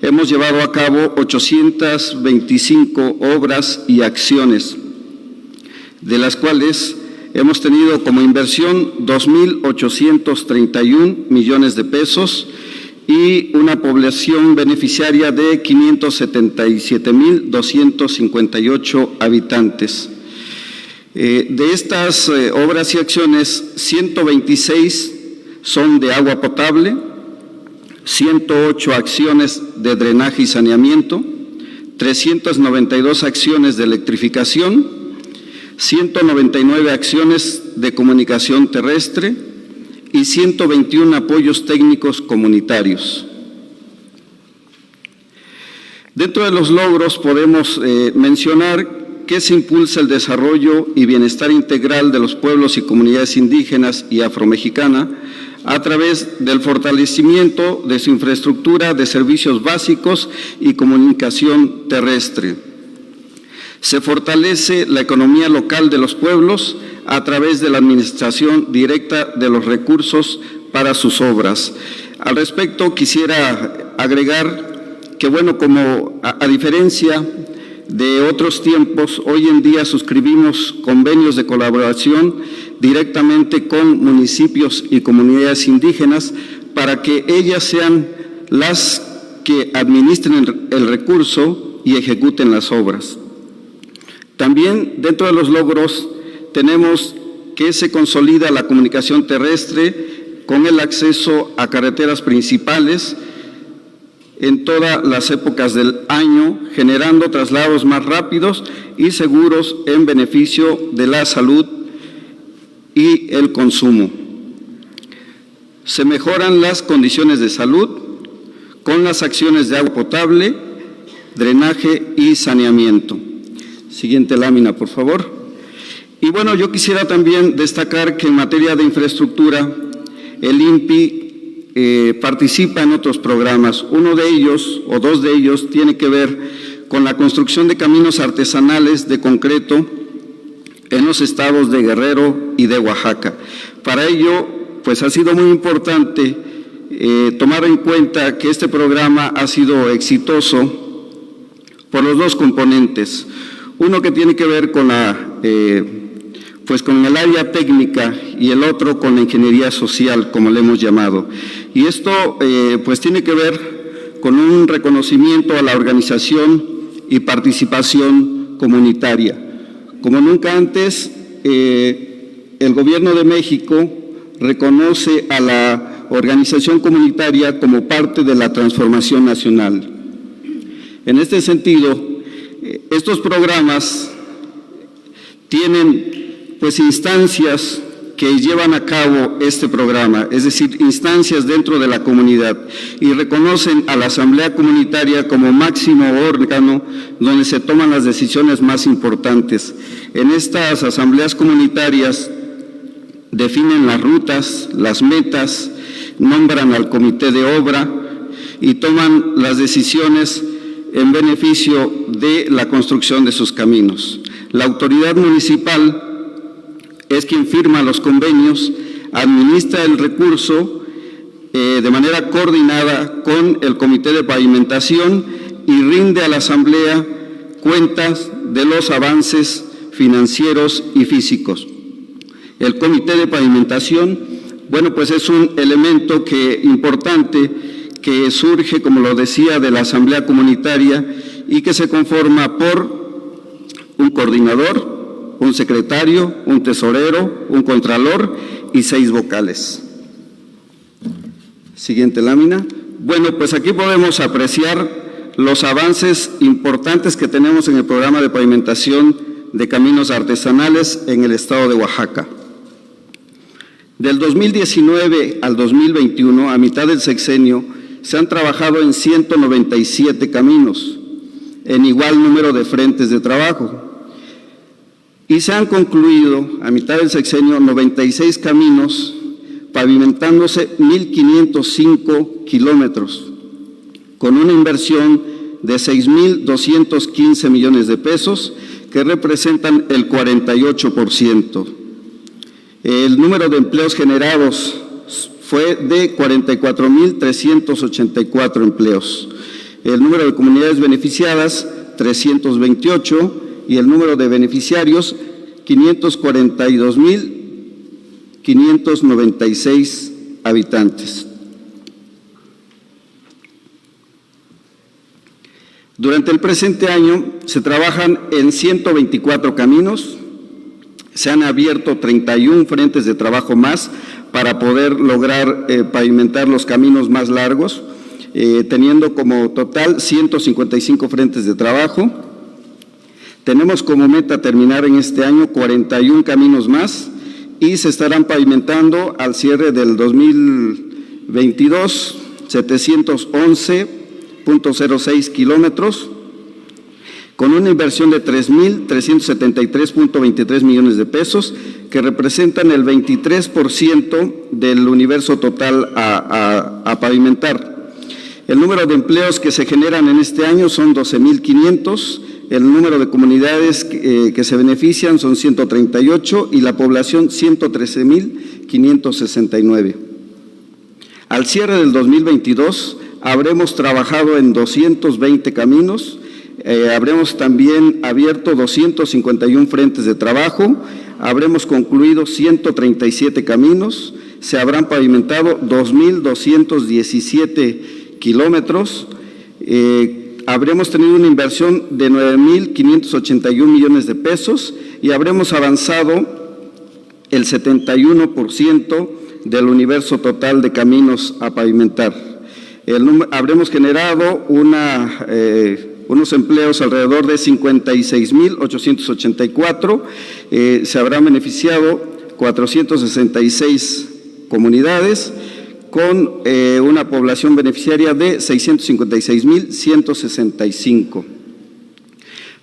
hemos llevado a cabo 825 obras y acciones, de las cuales hemos tenido como inversión 2.831 millones de pesos y una población beneficiaria de 577.258 habitantes. De estas obras y acciones, 126 son de agua potable, 108 acciones de drenaje y saneamiento, 392 acciones de electrificación, 199 acciones de comunicación terrestre y 121 apoyos técnicos comunitarios. Dentro de los logros podemos mencionar que se impulsa el desarrollo y bienestar integral de los pueblos y comunidades indígenas y afromexicana a través del fortalecimiento de su infraestructura de servicios básicos y comunicación terrestre. Se fortalece la economía local de los pueblos a través de la administración directa de los recursos para sus obras. Al respecto, quisiera agregar que, bueno, como a diferencia de otros tiempos, hoy en día suscribimos convenios de colaboración directamente con municipios y comunidades indígenas para que ellas sean las que administren el recurso y ejecuten las obras. También dentro de los logros tenemos que se consolida la comunicación terrestre con el acceso a carreteras principales en todas las épocas del año, generando traslados más rápidos y seguros en beneficio de la salud y el consumo. Se mejoran las condiciones de salud con las acciones de agua potable, drenaje y saneamiento. Siguiente lámina, por favor. Y bueno, yo quisiera también destacar que en materia de infraestructura, el INPI participa en otros programas. Uno de ellos, o dos de ellos, tiene que ver con la construcción de caminos artesanales de concreto en los estados de Guerrero y de Oaxaca. Para ello, pues ha sido muy importante tomar en cuenta que este programa ha sido exitoso por los dos componentes. Uno que tiene que ver con con el área técnica y el otro con la ingeniería social, como le hemos llamado. Y esto pues tiene que ver con un reconocimiento a la organización y participación comunitaria. Como nunca antes, el Gobierno de México reconoce a la organización comunitaria como parte de la transformación nacional. En este sentido, estos programas tienen pues instancias que llevan a cabo este programa, es decir, instancias dentro de la comunidad, y reconocen a la Asamblea Comunitaria como máximo órgano donde se toman las decisiones más importantes. En estas asambleas comunitarias definen las rutas, las metas, nombran al comité de obra y toman las decisiones en beneficio de la construcción de sus caminos. La autoridad municipal es quien firma los convenios, administra el recurso de manera coordinada con el comité de pavimentación y rinde a la asamblea cuentas de los avances financieros y físicos. El comité de pavimentación, bueno, pues es un elemento importante que surge, como lo decía, de la asamblea comunitaria y que se conforma por un coordinador, un secretario, un tesorero, un contralor y 6 vocales. Siguiente lámina. Bueno, pues aquí podemos apreciar los avances importantes que tenemos en el programa de pavimentación de caminos artesanales en el estado de Oaxaca. Del 2019 al 2021, a mitad del sexenio, se han trabajado en 197 caminos, en igual número de frentes de trabajo. Y se han concluido, a mitad del sexenio, 96 caminos, pavimentándose 1,505 kilómetros, con una inversión de 6,215 millones de pesos, que representan el 48%. El número de empleos generados fue de 44,384 empleos. El número de comunidades beneficiadas, 328, y el número de beneficiarios, 542,596 habitantes. Durante el presente año se trabajan en 124 caminos, se han abierto 31 frentes de trabajo más para poder lograr pavimentar los caminos más largos, teniendo como total 155 frentes de trabajo. Tenemos como meta terminar en este año 41 caminos más y se estarán pavimentando al cierre del 2022 711,06 kilómetros con una inversión de 3,373,23 millones de pesos, que representan el 23% del universo total a pavimentar. El número de empleos que se generan en este año son 12,500, el número de comunidades que se benefician son 138 y la población 113,569. Al cierre del 2022 habremos trabajado en 220 caminos, habremos también abierto 251 frentes de trabajo, habremos concluido 137 caminos, se habrán pavimentado 2.217 kilómetros, habremos tenido una inversión de 9.581 millones de pesos y habremos avanzado el 71% del universo total de caminos a pavimentar. Habremos generado unos empleos alrededor de 56.884, se habrán beneficiado 466 comunidades con una población beneficiaria de 656.165.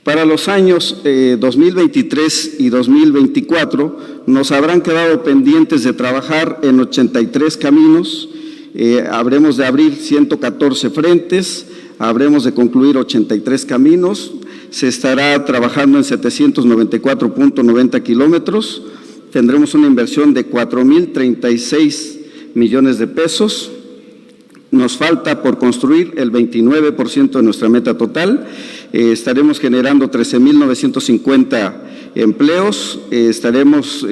Para los años 2023 y 2024 nos habrán quedado pendientes de trabajar en 83 caminos, habremos de abrir 114 frentes, habremos de concluir 83 caminos, se estará trabajando en 794.90 kilómetros, tendremos una inversión de 4.036 millones de pesos, nos falta por construir el 29% de nuestra meta total, estaremos generando 13.950 empleos, estaremos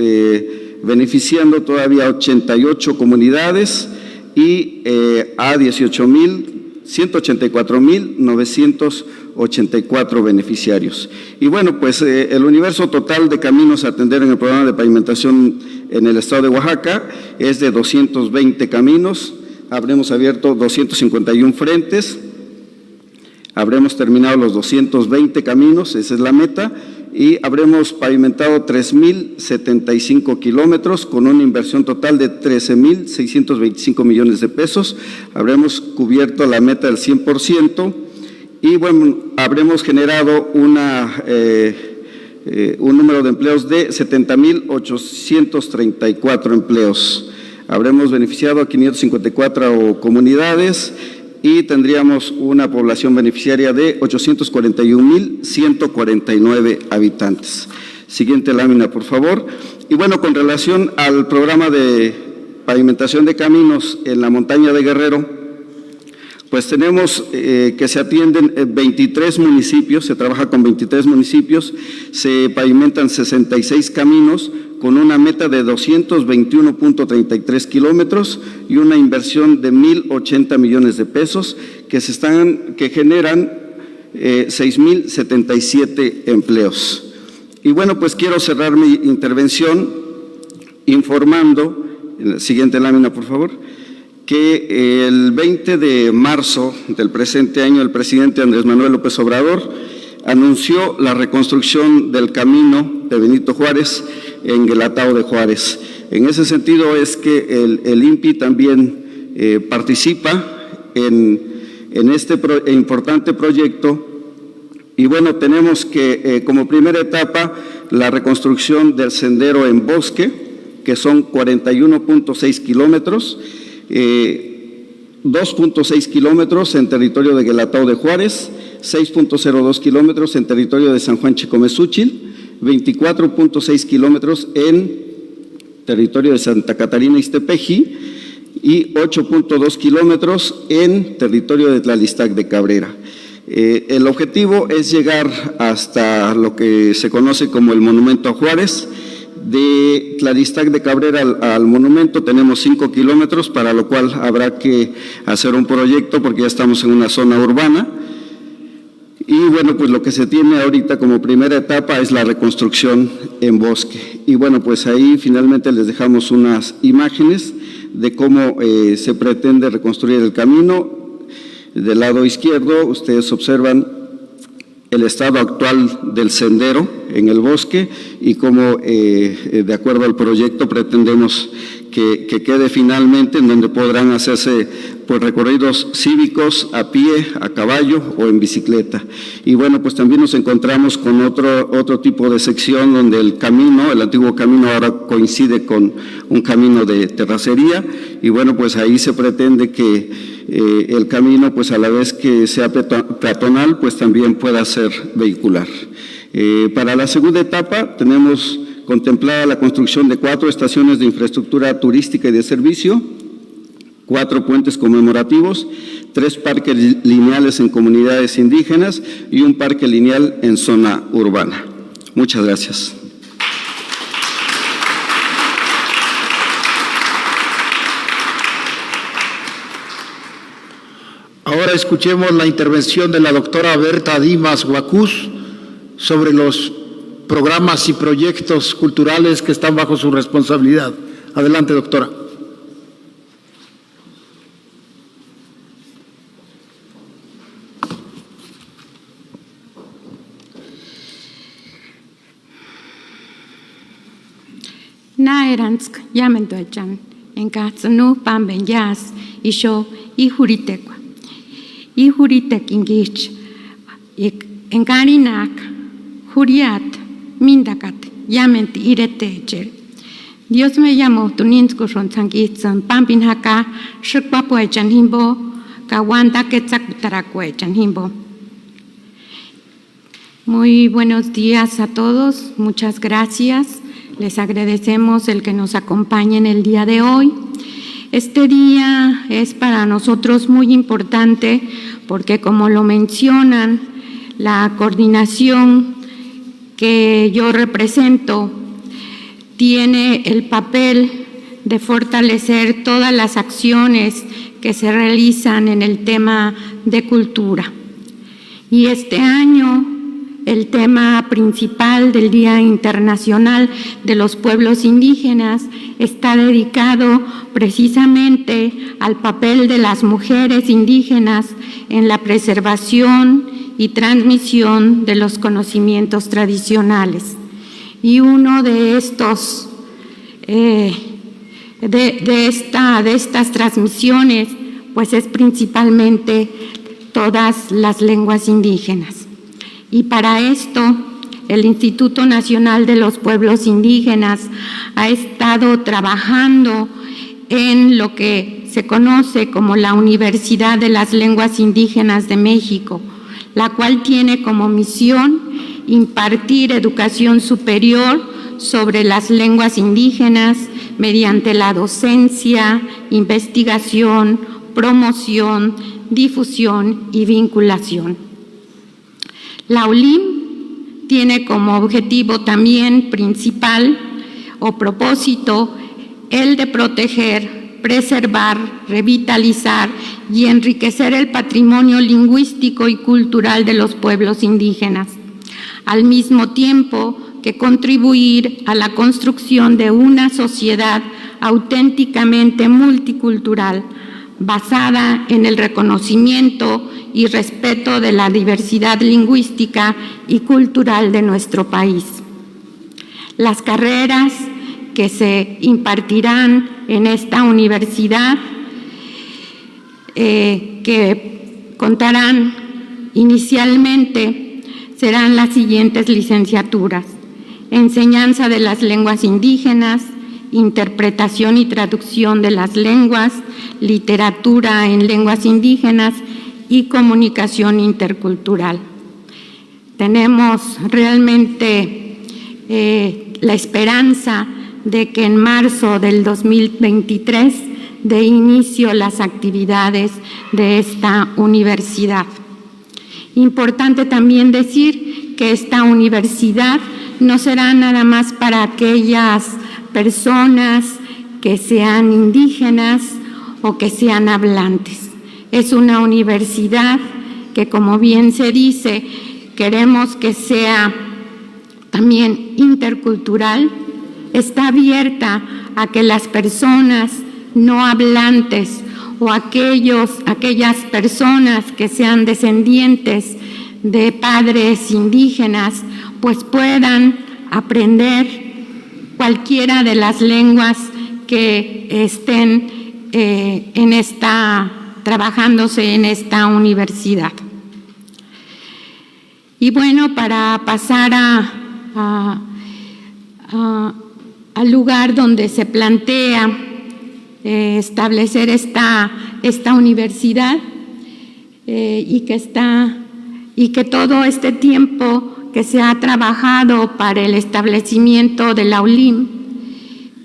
beneficiando todavía 88 comunidades y a 184.984 beneficiarios. Y bueno, pues el universo total de caminos a atender en el programa de pavimentación en el estado de Oaxaca es de 220 caminos, habremos abierto 251 frentes, habremos terminado los 220 caminos, esa es la meta, y habremos pavimentado 3.075 kilómetros con una inversión total de 13.625 millones de pesos, habremos cubierto la meta del 100% y bueno, habremos generado un número de empleos de 70.834 empleos. Habremos beneficiado a 554 comunidades y tendríamos una población beneficiaria de 841.149 habitantes. Siguiente lámina, por favor. Y bueno, con relación al programa de pavimentación de caminos en la montaña de Guerrero, pues tenemos que se atienden 23 municipios, se trabaja con 23 municipios, se pavimentan 66 caminos con una meta de 221.33 kilómetros y una inversión de 1.080 millones de pesos que generan 6.077 empleos. Y bueno, pues quiero cerrar mi intervención informando, en la siguiente lámina por favor, que el 20 de marzo del presente año el presidente Andrés Manuel López Obrador anunció la reconstrucción del camino de Benito Juárez en Guelatao de Juárez. En ese sentido es que el INPI también participa en este importante proyecto y bueno, tenemos que como primera etapa la reconstrucción del sendero en bosque, que son 41.6 kilómetros, 2.6 kilómetros en territorio de Guelatao de Juárez, 6.02 kilómetros en territorio de San Juan Chicomezúchil, 24.6 kilómetros en territorio de Santa Catarina Ixtepeji y 8.2 kilómetros en territorio de Tlalistac de Cabrera. El objetivo es llegar hasta lo que se conoce como el Monumento a Juárez. De Tlalistac de Cabrera al monumento tenemos 5 kilómetros, para lo cual habrá que hacer un proyecto porque ya estamos en una zona urbana. Y bueno, pues lo que se tiene ahorita como primera etapa es la reconstrucción en bosque. Y bueno, pues ahí finalmente les dejamos unas imágenes de cómo se pretende reconstruir el camino. Del lado izquierdo ustedes observan el estado actual del sendero en el bosque y cómo, de acuerdo al proyecto, pretendemos que quede finalmente en donde podrán hacerse pues, recorridos cívicos a pie, a caballo o en bicicleta. Y bueno, pues también nos encontramos con otro tipo de sección donde el camino, el antiguo camino ahora coincide con un camino de terracería y bueno, pues ahí se pretende que el camino, pues a la vez que sea peatonal, pues también pueda ser vehicular. Para la segunda etapa tenemos contemplada la construcción de 4 estaciones de infraestructura turística y de servicio, 4 puentes conmemorativos, 3 parques lineales en comunidades indígenas y un parque lineal en zona urbana. Muchas gracias. Ahora escuchemos la intervención de la doctora Berta Dimas Huacús sobre los programas y proyectos culturales que están bajo su responsabilidad. Adelante, doctora. Naeransk yamentoechan en katsanu pambenyas isho ihuritekwa. Ihuritek ingich en karinak juriat mindakat yament iretecher. Dios me llamó tuninsko ronzangitsan pampinhaka shikwapuechan himbo kawanda quetzakutaracuechan himbo. Muy buenos días a todos, muchas gracias. Les agradecemos el que nos acompañen el día de hoy. Este día es para nosotros muy importante porque, como lo mencionan, la coordinación que yo represento tiene el papel de fortalecer todas las acciones que se realizan en el tema de cultura. Y este año el tema principal del Día Internacional de los Pueblos Indígenas está dedicado precisamente al papel de las mujeres indígenas en la preservación y transmisión de los conocimientos tradicionales. Y uno de estos, de estas transmisiones, pues es principalmente todas las lenguas indígenas. Y para esto, el Instituto Nacional de los Pueblos Indígenas ha estado trabajando en lo que se conoce como la Universidad de las Lenguas Indígenas de México, la cual tiene como misión impartir educación superior sobre las lenguas indígenas mediante la docencia, investigación, promoción, difusión y vinculación. La ULIM tiene como objetivo también principal o propósito el de proteger, preservar, revitalizar y enriquecer el patrimonio lingüístico y cultural de los pueblos indígenas, al mismo tiempo que contribuir a la construcción de una sociedad auténticamente multicultural, basada en el reconocimiento y respeto de la diversidad lingüística y cultural de nuestro país. Las carreras que se impartirán en esta universidad, que contarán inicialmente, serán las siguientes licenciaturas: enseñanza de las lenguas indígenas, interpretación y traducción de las lenguas, literatura en lenguas indígenas y comunicación intercultural. Tenemos realmente la esperanza de que en marzo del 2023 dé inicio las actividades de esta universidad. Importante también decir que esta universidad no será nada más para aquellas personas que sean indígenas o que sean hablantes. Es una universidad que, como bien se dice, queremos que sea también intercultural, está abierta a que las personas no hablantes o aquellas personas que sean descendientes de padres indígenas, pues puedan aprender cualquiera de las lenguas que estén trabajándose en esta universidad. Y bueno, para pasar al lugar donde se plantea establecer esta universidad y que todo este tiempo que se ha trabajado para el establecimiento de la ULIM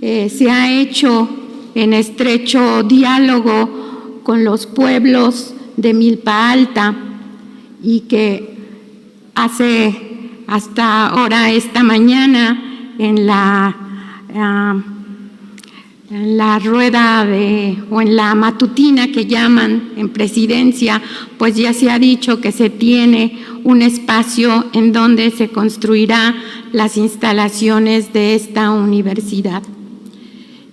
se ha hecho en estrecho diálogo con los pueblos de Milpa Alta y que hasta ahora, esta mañana, en la rueda o en la matutina que llaman en Presidencia, pues ya se ha dicho que se tiene un espacio en donde se construirá las instalaciones de esta universidad.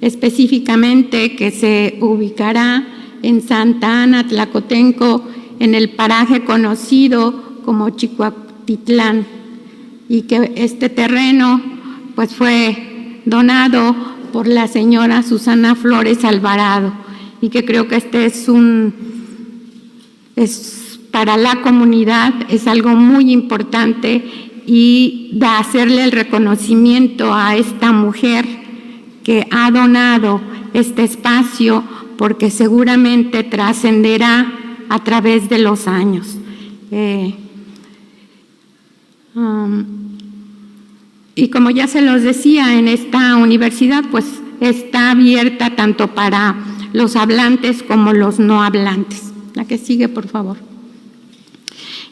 Específicamente que se ubicará en Santa Ana, Tlacotenco, en el paraje conocido como Chicoatitlán, y que este terreno pues fue donado por la señora Susana Flores Alvarado, y que creo que este para la comunidad es algo muy importante, y de hacerle el reconocimiento a esta mujer que ha donado este espacio, porque seguramente trascenderá a través de los años. Y como ya se los decía, en esta universidad pues está abierta tanto para los hablantes como los no hablantes. La que sigue, por favor.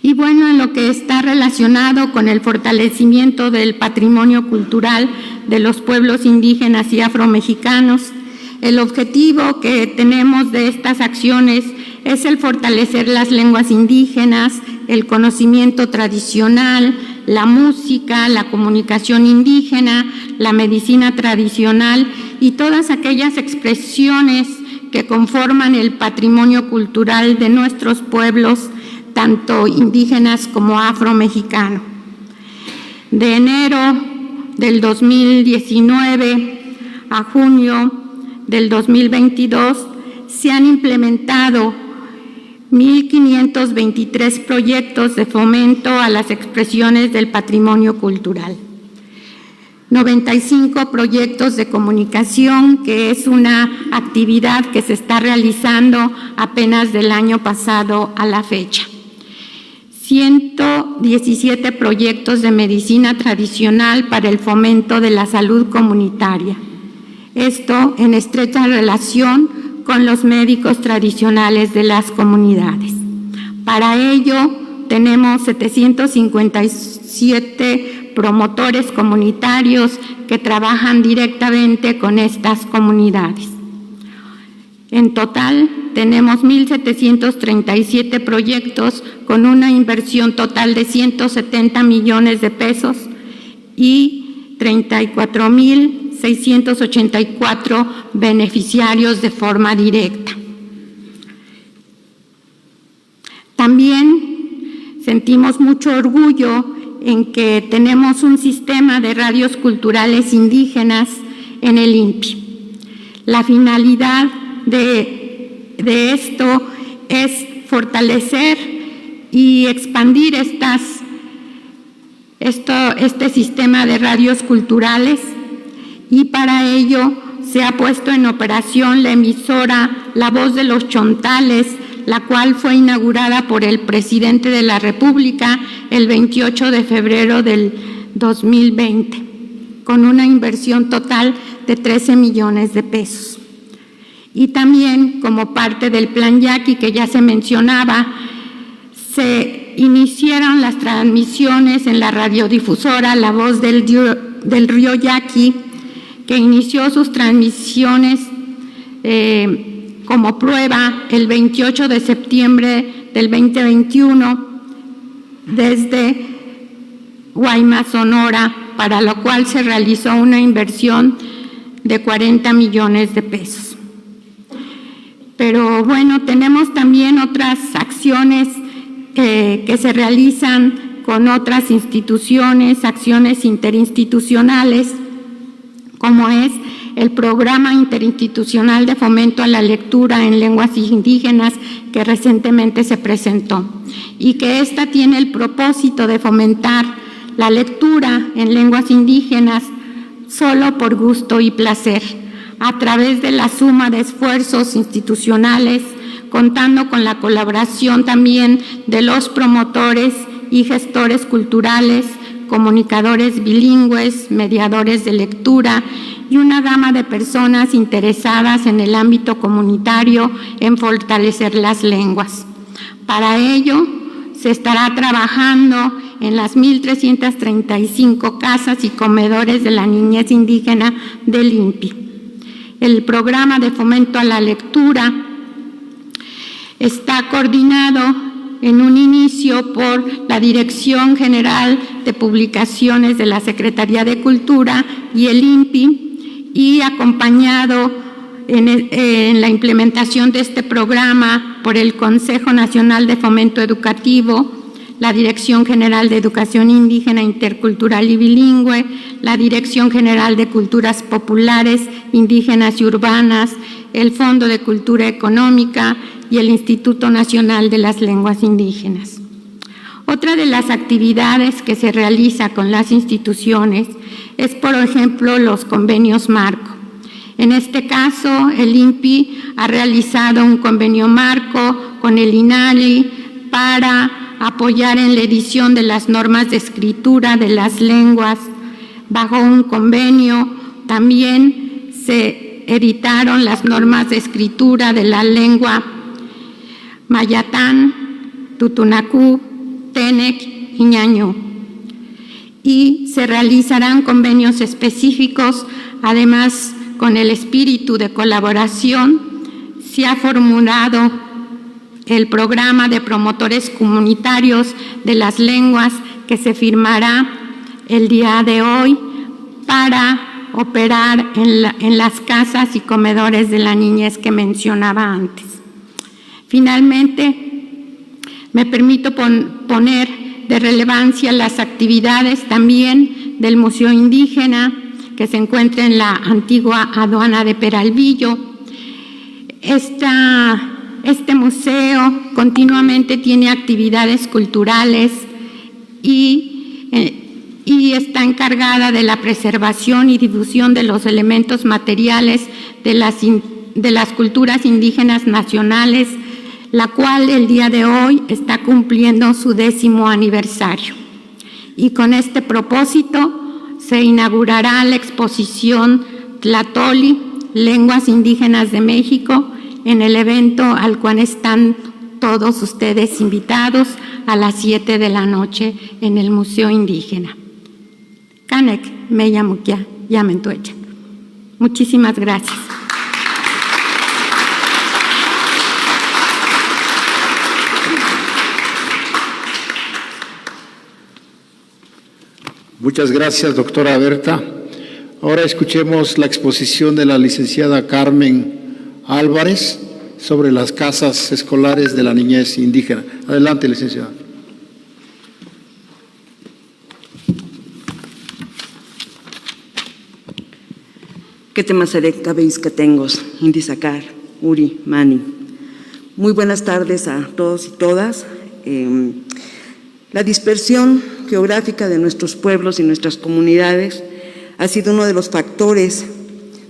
Y bueno, en lo que está relacionado con el fortalecimiento del patrimonio cultural de los pueblos indígenas y afromexicanos, el objetivo que tenemos de estas acciones es el fortalecer las lenguas indígenas, el conocimiento tradicional, la música, la comunicación indígena, la medicina tradicional y todas aquellas expresiones que conforman el patrimonio cultural de nuestros pueblos, tanto indígenas como afromexicanos. De enero del 2019 a junio del 2022 se han implementado 1,523 proyectos de fomento a las expresiones del patrimonio cultural. 95 proyectos de comunicación, que es una actividad que se está realizando apenas del año pasado a la fecha. 117 proyectos de medicina tradicional para el fomento de la salud comunitaria. Esto en estrecha relación con los médicos tradicionales de las comunidades. Para ello, tenemos 757 promotores comunitarios que trabajan directamente con estas comunidades. En total, tenemos 1,737 proyectos con una inversión total de 170 millones de pesos y 34,684 beneficiarios de forma directa. También sentimos mucho orgullo en que tenemos un sistema de radios culturales indígenas en el INPI. La finalidad de esto es fortalecer y expandir este sistema de radios culturales, y para ello se ha puesto en operación la emisora La Voz de los Chontales, la cual fue inaugurada por el presidente de la República el 28 de febrero del 2020, con una inversión total de 13 millones de pesos. Y también, como parte del Plan Yaqui que ya se mencionaba, se iniciaron las transmisiones en la radiodifusora La Voz del Río Yaqui, que inició sus transmisiones como prueba el 28 de septiembre del 2021 desde Guaymas, Sonora, para lo cual se realizó una inversión de 40 millones de pesos. Pero bueno, tenemos también otras acciones que se realizan con otras instituciones, acciones interinstitucionales, como es el Programa Interinstitucional de Fomento a la Lectura en Lenguas Indígenas, que recientemente se presentó, y que esta tiene el propósito de fomentar la lectura en lenguas indígenas solo por gusto y placer, a través de la suma de esfuerzos institucionales, contando con la colaboración también de los promotores y gestores culturales, comunicadores bilingües, mediadores de lectura y una gama de personas interesadas en el ámbito comunitario en fortalecer las lenguas. Para ello, se estará trabajando en las 1,335 casas y comedores de la niñez indígena del INPI. El programa de fomento a la lectura está coordinado en un inicio por la Dirección General de Publicaciones de la Secretaría de Cultura y el INPI, y acompañado en la implementación de este programa por el Consejo Nacional de Fomento Educativo, la Dirección General de Educación Indígena, Intercultural y Bilingüe, la Dirección General de Culturas Populares, Indígenas y Urbanas, el Fondo de Cultura Económica y el Instituto Nacional de las Lenguas Indígenas. Otra de las actividades que se realiza con las instituciones es, por ejemplo, los convenios marco. En este caso, el INPI ha realizado un convenio marco con el INALI para apoyar en la edición de las normas de escritura de las lenguas. Bajo un convenio también se editaron las normas de escritura de la lengua Mayatán, Tutunacú, Tenec y Ñañú. Y se realizarán convenios específicos. Además, con el espíritu de colaboración, se ha formulado el programa de promotores comunitarios de las lenguas que se firmará el día de hoy para operar en las casas y comedores de la niñez que mencionaba antes. Finalmente, me permito poner de relevancia las actividades también del Museo Indígena que se encuentra en la antigua aduana de Peralvillo. Este museo continuamente tiene actividades culturales y está encargada de la preservación y difusión de los elementos materiales de las culturas indígenas nacionales, la cual el día de hoy está cumpliendo su 10º aniversario. Y con este propósito se inaugurará la exposición Tlahtoli, Lenguas Indígenas de México, en el evento al cual están todos ustedes invitados a las 7 de la noche en el Museo Indígena. Canek, Meya Mukia, Yamentuecha. Muchísimas gracias. Muchas gracias, doctora Berta. Ahora escuchemos la exposición de la licenciada Carmen Álvarez sobre las casas escolares de la niñez indígena. Adelante, licenciada. ¿Qué temas habéis que tengo? Indisacar, Uri, Mani. Muy buenas tardes a todos y todas. La dispersión geográfica de nuestros pueblos y nuestras comunidades ha sido uno de los factores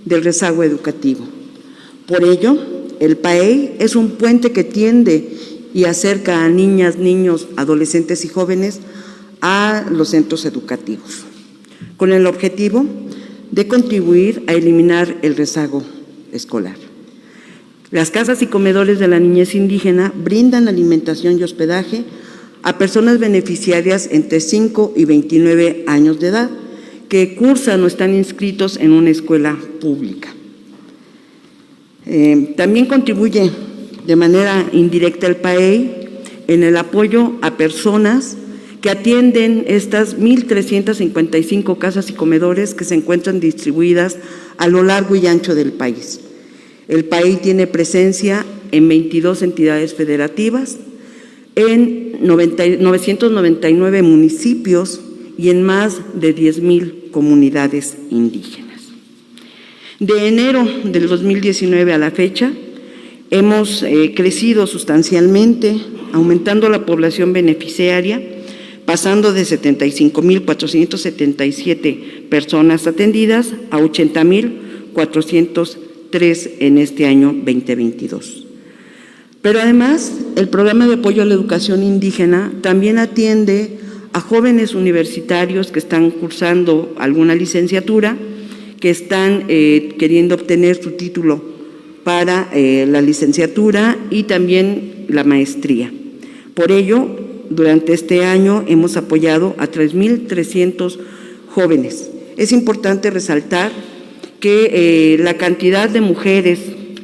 del rezago educativo. Por ello, el PAEI es un puente que tiende y acerca a niñas, niños, adolescentes y jóvenes a los centros educativos, con el objetivo de contribuir a eliminar el rezago escolar. Las casas y comedores de la niñez indígena brindan alimentación y hospedaje a personas beneficiarias entre 5 y 29 años de edad que cursan o están inscritos en una escuela pública. También contribuye de manera indirecta el PAEI en el apoyo a personas que atienden estas 1,355 casas y comedores que se encuentran distribuidas a lo largo y ancho del país. El PAEI tiene presencia en 22 entidades federativas, en 999 municipios y en más de 10,000 comunidades indígenas. De enero del 2019 a la fecha, hemos crecido sustancialmente, aumentando la población beneficiaria, pasando de 75,477 personas atendidas a 80,403 en este año 2022. Pero además, el programa de apoyo a la educación indígena también atiende a jóvenes universitarios que están cursando alguna licenciatura, que están queriendo obtener su título para la licenciatura y también la maestría. Por ello, durante este año hemos apoyado a 3,300 jóvenes. Es importante resaltar que la cantidad de mujeres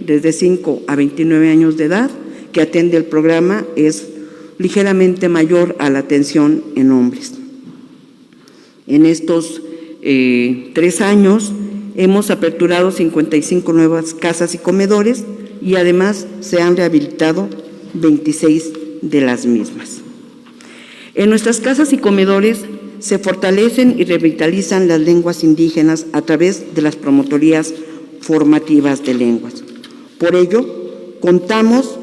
desde 5 a 29 años de edad que atiende el programa es ligeramente mayor a la atención en hombres. En estos 3 años hemos aperturado 55 nuevas casas y comedores y además se han rehabilitado 26 de las mismas. En nuestras casas y comedores se fortalecen y revitalizan las lenguas indígenas a través de las promotorías formativas de lenguas. Por ello, contamos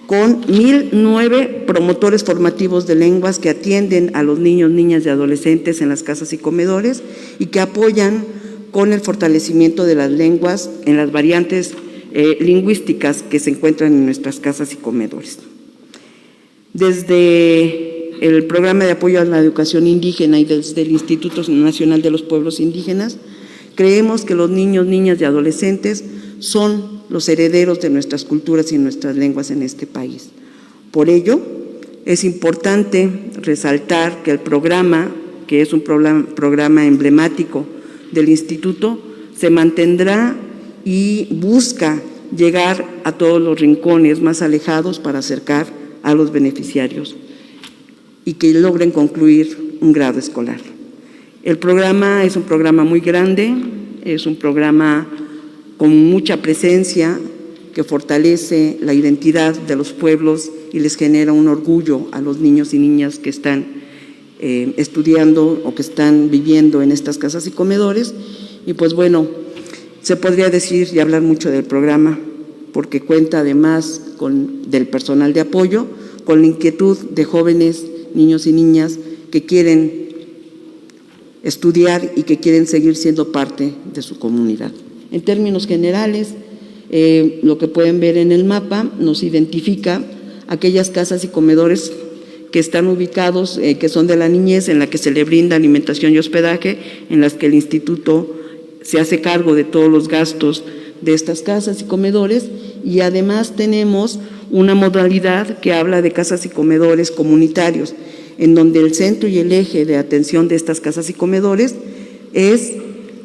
con 1,009 promotores formativos de lenguas que atienden a los niños, niñas y adolescentes en las casas y comedores y que apoyan con el fortalecimiento de las lenguas en las variantes lingüísticas que se encuentran en nuestras casas y comedores. Desde el programa de apoyo a la educación indígena y desde el Instituto Nacional de los Pueblos Indígenas, creemos que los niños, niñas y adolescentes son los herederos de nuestras culturas y nuestras lenguas en este país. Por ello, es importante resaltar que el programa, que es un programa emblemático del Instituto, se mantendrá y busca llegar a todos los rincones más alejados para acercar a los beneficiarios y que logren concluir un grado escolar. El programa es un programa muy grande, es un programa con mucha presencia que fortalece la identidad de los pueblos y les genera un orgullo a los niños y niñas que están estudiando o que están viviendo en estas casas y comedores. Y pues bueno, se podría decir y hablar mucho del programa porque cuenta además del personal de apoyo, con la inquietud de jóvenes, niños y niñas que quieren estudiar y que quieren seguir siendo parte de su comunidad. En términos generales, lo que pueden ver en el mapa nos identifica aquellas casas y comedores que están ubicados, que son de la niñez, en la que se le brinda alimentación y hospedaje, en las que el instituto se hace cargo de todos los gastos de estas casas y comedores, y además tenemos una modalidad que habla de casas y comedores comunitarios, en donde el centro y el eje de atención de estas casas y comedores es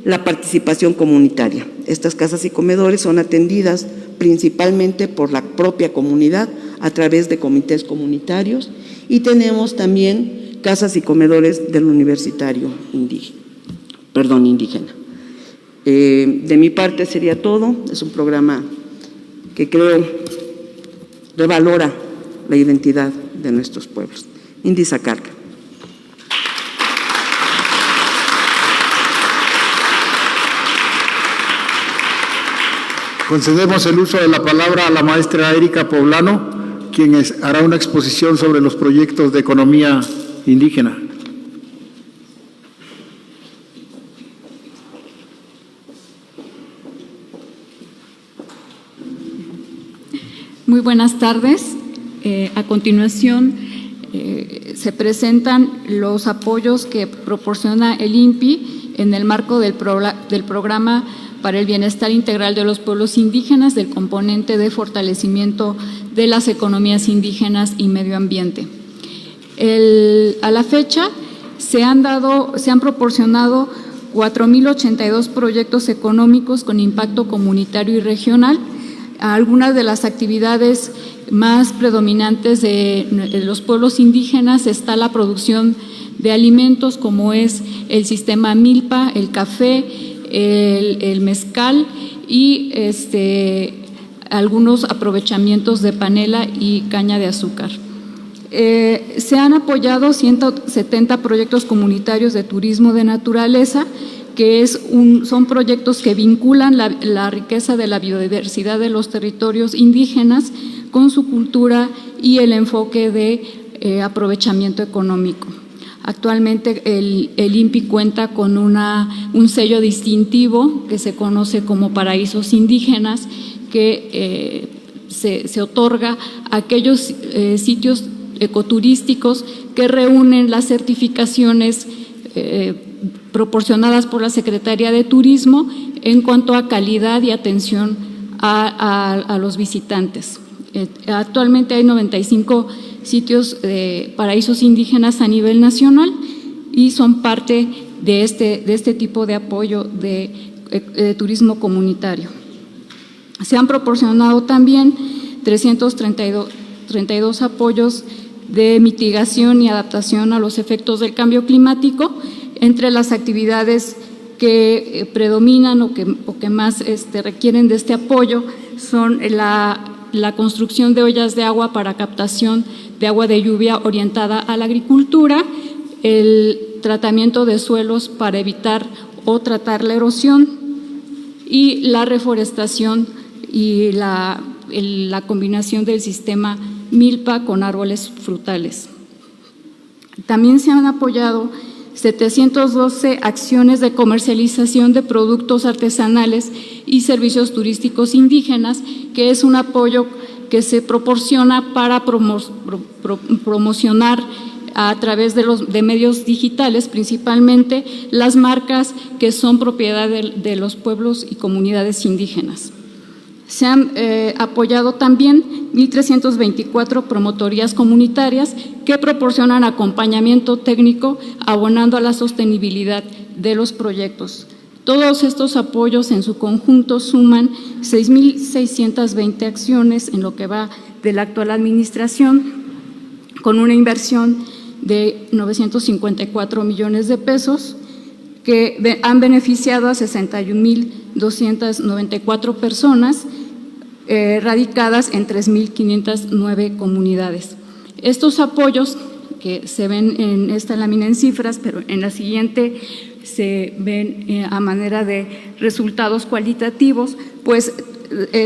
la participación comunitaria. Estas casas y comedores son atendidas principalmente por la propia comunidad a través de comités comunitarios y tenemos también casas y comedores del universitario indígena. De mi parte sería todo. Es un programa que creo revalora la identidad de nuestros pueblos. Indisacarca. Concedemos el uso de la palabra a la maestra Erika Poblano, quien hará una exposición sobre los proyectos de economía indígena. Muy buenas tardes. A continuación se presentan los apoyos que proporciona el INPI en el marco del programa para el bienestar integral de los pueblos indígenas del componente de fortalecimiento de las economías indígenas y medio ambiente. A la fecha se han proporcionado 4,082 proyectos económicos con impacto comunitario y regional. Algunas de las actividades más predominantes de los pueblos indígenas está la producción de alimentos como es el sistema milpa, el café, el mezcal y algunos aprovechamientos de panela y caña de azúcar. Se han apoyado 170 proyectos comunitarios de turismo de naturaleza, que son proyectos que vinculan la riqueza de la biodiversidad de los territorios indígenas con su cultura y el enfoque de aprovechamiento económico. Actualmente el INPI cuenta con un sello distintivo que se conoce como Paraísos Indígenas, que se otorga a aquellos sitios ecoturísticos que reúnen las certificaciones proporcionadas por la Secretaría de Turismo en cuanto a calidad y atención a los visitantes. Actualmente hay 95 sitios de paraísos indígenas a nivel nacional y son parte de este tipo de apoyo de turismo comunitario. Se han proporcionado también 332 apoyos de mitigación y adaptación a los efectos del cambio climático. Entre las actividades que predominan o que más requieren de este apoyo son la construcción de ollas de agua para captación de agua de lluvia orientada a la agricultura, el tratamiento de suelos para evitar o tratar la erosión y la reforestación y la combinación del sistema milpa con árboles frutales. También se han apoyado 712 acciones de comercialización de productos artesanales y servicios turísticos indígenas, que es un apoyo que se proporciona para promocionar a través de medios digitales, principalmente las marcas que son propiedad de los pueblos y comunidades indígenas. Se han apoyado también 1.324 promotorías comunitarias que proporcionan acompañamiento técnico abonando a la sostenibilidad de los proyectos. Todos estos apoyos en su conjunto suman 6.620 acciones en lo que va de la actual administración, con una inversión de 954 millones de pesos que han beneficiado a 61.294 personas radicadas en 3.509 comunidades. Estos apoyos que se ven en esta lámina en cifras, pero en la siguiente se ven a manera de resultados cualitativos, pues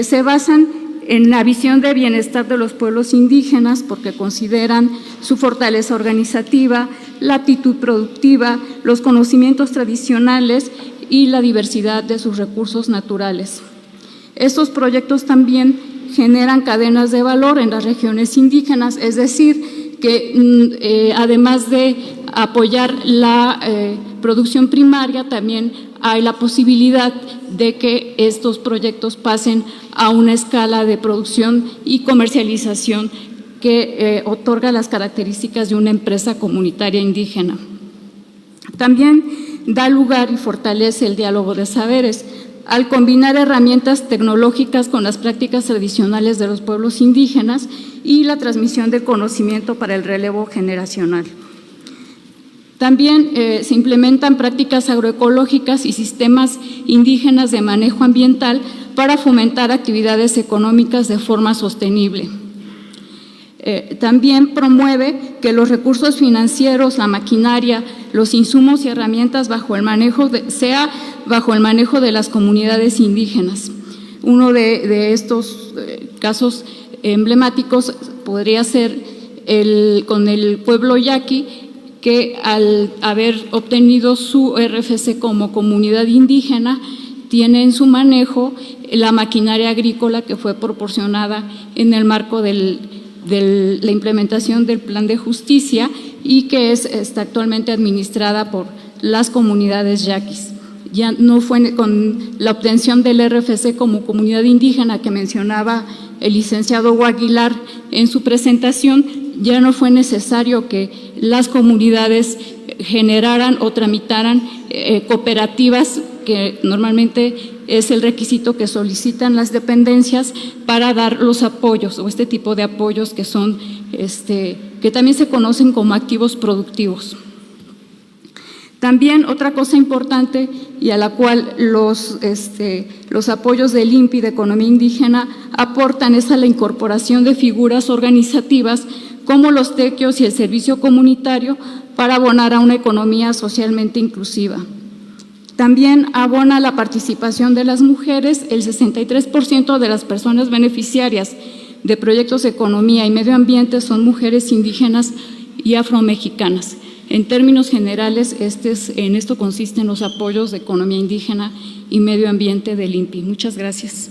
se basan en la visión de bienestar de los pueblos indígenas porque consideran su fortaleza organizativa, la actitud productiva, los conocimientos tradicionales y la diversidad de sus recursos naturales. Estos proyectos también generan cadenas de valor en las regiones indígenas, es decir, que además de apoyar la producción primaria, también hay la posibilidad de que estos proyectos pasen a una escala de producción y comercialización que otorga las características de una empresa comunitaria indígena. También da lugar y fortalece el diálogo de saberes al combinar herramientas tecnológicas con las prácticas tradicionales de los pueblos indígenas y la transmisión del conocimiento para el relevo generacional. También se implementan prácticas agroecológicas y sistemas indígenas de manejo ambiental para fomentar actividades económicas de forma sostenible. También promueve que los recursos financieros, la maquinaria, los insumos y herramientas sea bajo el manejo de las comunidades indígenas. Uno de estos casos emblemáticos podría ser con el pueblo yaqui, que al haber obtenido su RFC como comunidad indígena, tiene en su manejo la maquinaria agrícola que fue proporcionada en el marco de la implementación del Plan de Justicia y que está actualmente administrada por las comunidades yaquis. Ya no fue con la obtención del RFC como comunidad indígena que mencionaba el licenciado Aguilar en su presentación, ya no fue necesario que las comunidades generaran o tramitaran cooperativas, que normalmente es el requisito que solicitan las dependencias para dar los apoyos o este tipo de apoyos que son que también se conocen como activos productivos. También otra cosa importante y a la cual los apoyos del INPI de economía indígena aportan es a la incorporación de figuras organizativas como los tequios y el servicio comunitario para abonar a una economía socialmente inclusiva. También abona la participación de las mujeres. El 63% de las personas beneficiarias de proyectos de economía y medio ambiente son mujeres indígenas y afromexicanas. En términos generales, en esto consisten los apoyos de economía indígena y medio ambiente del INPI. Muchas gracias.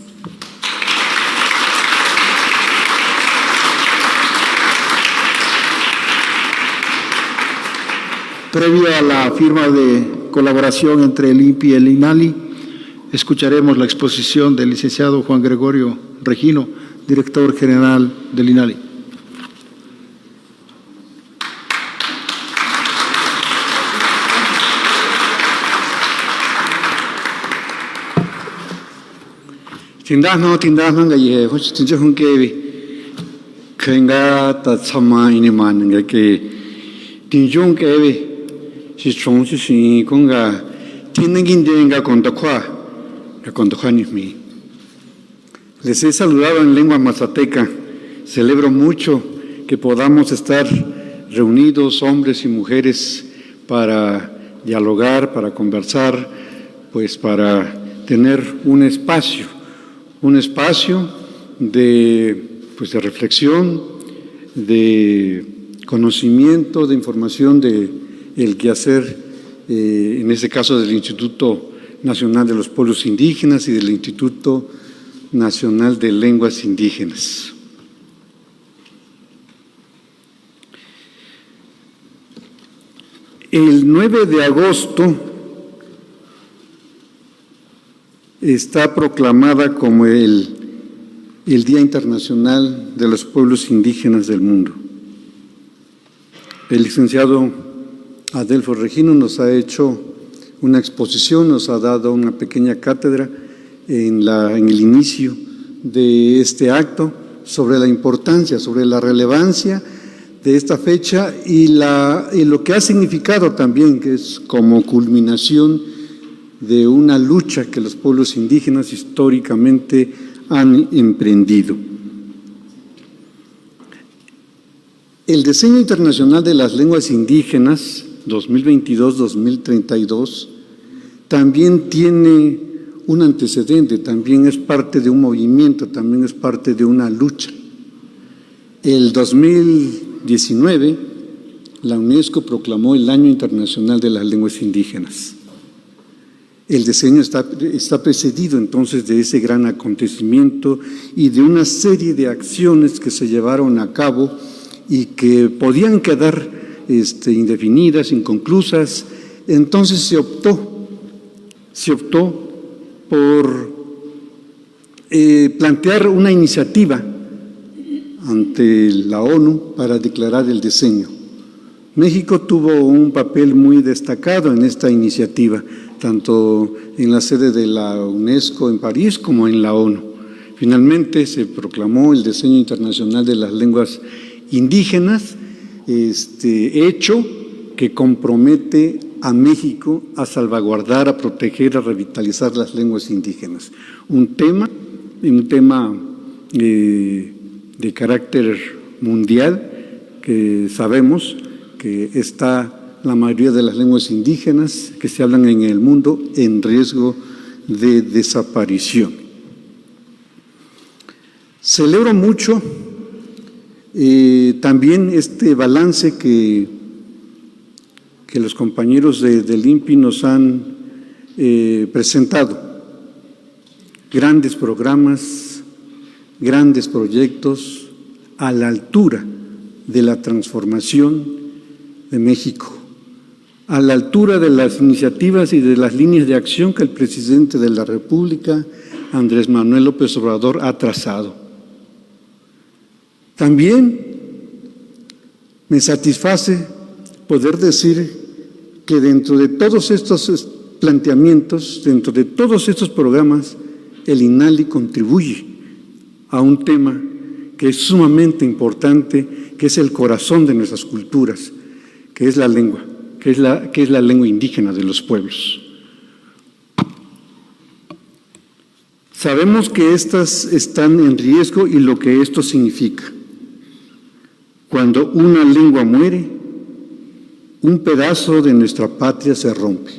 Previo a la firma de colaboración entre el INPI y el INALI, escucharemos la exposición del licenciado Juan Gregorio Regino, director general del INALI. Tindas ngaye hoch tinje hunkewi khenga ta chama iniman ngake tinjong kewi si chong si konga tinengin denga kontakwa ni mi. Les he saludado en lengua mazateca. Celebro mucho que podamos estar reunidos hombres y mujeres para dialogar, para conversar, pues para tener un espacio de reflexión, de conocimiento, de información del quehacer, en este caso del Instituto Nacional de los Pueblos Indígenas y del Instituto Nacional de Lenguas Indígenas. El 9 de agosto está proclamada como el Día Internacional de los Pueblos Indígenas del Mundo. El licenciado Adelfo Regino nos ha hecho una exposición, nos ha dado una pequeña cátedra en el inicio de este acto sobre la importancia, sobre la relevancia de esta fecha y lo que ha significado también, que es como culminación de una lucha que los pueblos indígenas históricamente han emprendido. El Diseño Internacional de las Lenguas Indígenas 2022-2032 también tiene un antecedente, también es parte de un movimiento, también es parte de una lucha. El 2019, la UNESCO proclamó el Año Internacional de las Lenguas Indígenas. El diseño está precedido entonces de ese gran acontecimiento y de una serie de acciones que se llevaron a cabo y que podían quedar indefinidas, inconclusas. Entonces se optó por plantear una iniciativa ante la ONU para declarar el diseño. México tuvo un papel muy destacado en esta iniciativa, tanto en la sede de la UNESCO en París como en la ONU. Finalmente se proclamó el Diseño Internacional de las Lenguas Indígenas, hecho que compromete a México a salvaguardar, a proteger, a revitalizar las lenguas indígenas. Un tema de carácter mundial que sabemos que está la mayoría de las lenguas indígenas que se hablan en el mundo en riesgo de desaparición. Celebro mucho también este balance que los compañeros del INPI nos han presentado. Grandes programas, grandes proyectos a la altura de la transformación de México, a la altura de las iniciativas y de las líneas de acción que el presidente de la República, Andrés Manuel López Obrador, ha trazado. También me satisface poder decir que dentro de todos estos planteamientos, dentro de todos estos programas, el INALI contribuye a un tema que es sumamente importante, que es el corazón de nuestras culturas, que es la lengua, que es la lengua indígena de los pueblos. Sabemos que estas están en riesgo y lo que esto significa. Cuando una lengua muere, un pedazo de nuestra patria se rompe.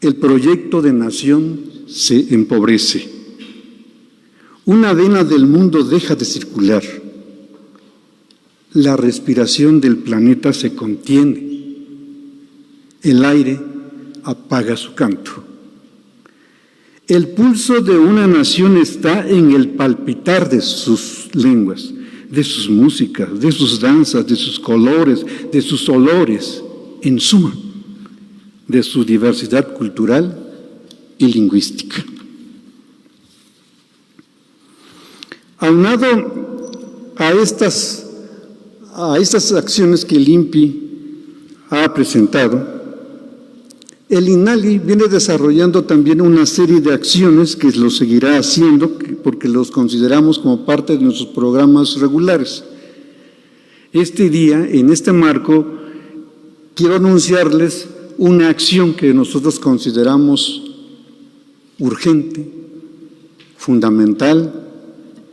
El proyecto de nación se empobrece. Una vena del mundo deja de circular. La respiración del planeta se contiene. El aire apaga su canto. El pulso de una nación está en el palpitar de sus lenguas, de sus músicas, de sus danzas, de sus colores, de sus olores en suma, de su diversidad cultural y lingüística. Aunado a estas acciones que el INPI ha presentado, el INALI viene desarrollando también una serie de acciones que lo seguirá haciendo porque los consideramos como parte de nuestros programas regulares. Este día, en este marco, quiero anunciarles una acción que nosotros consideramos urgente, fundamental,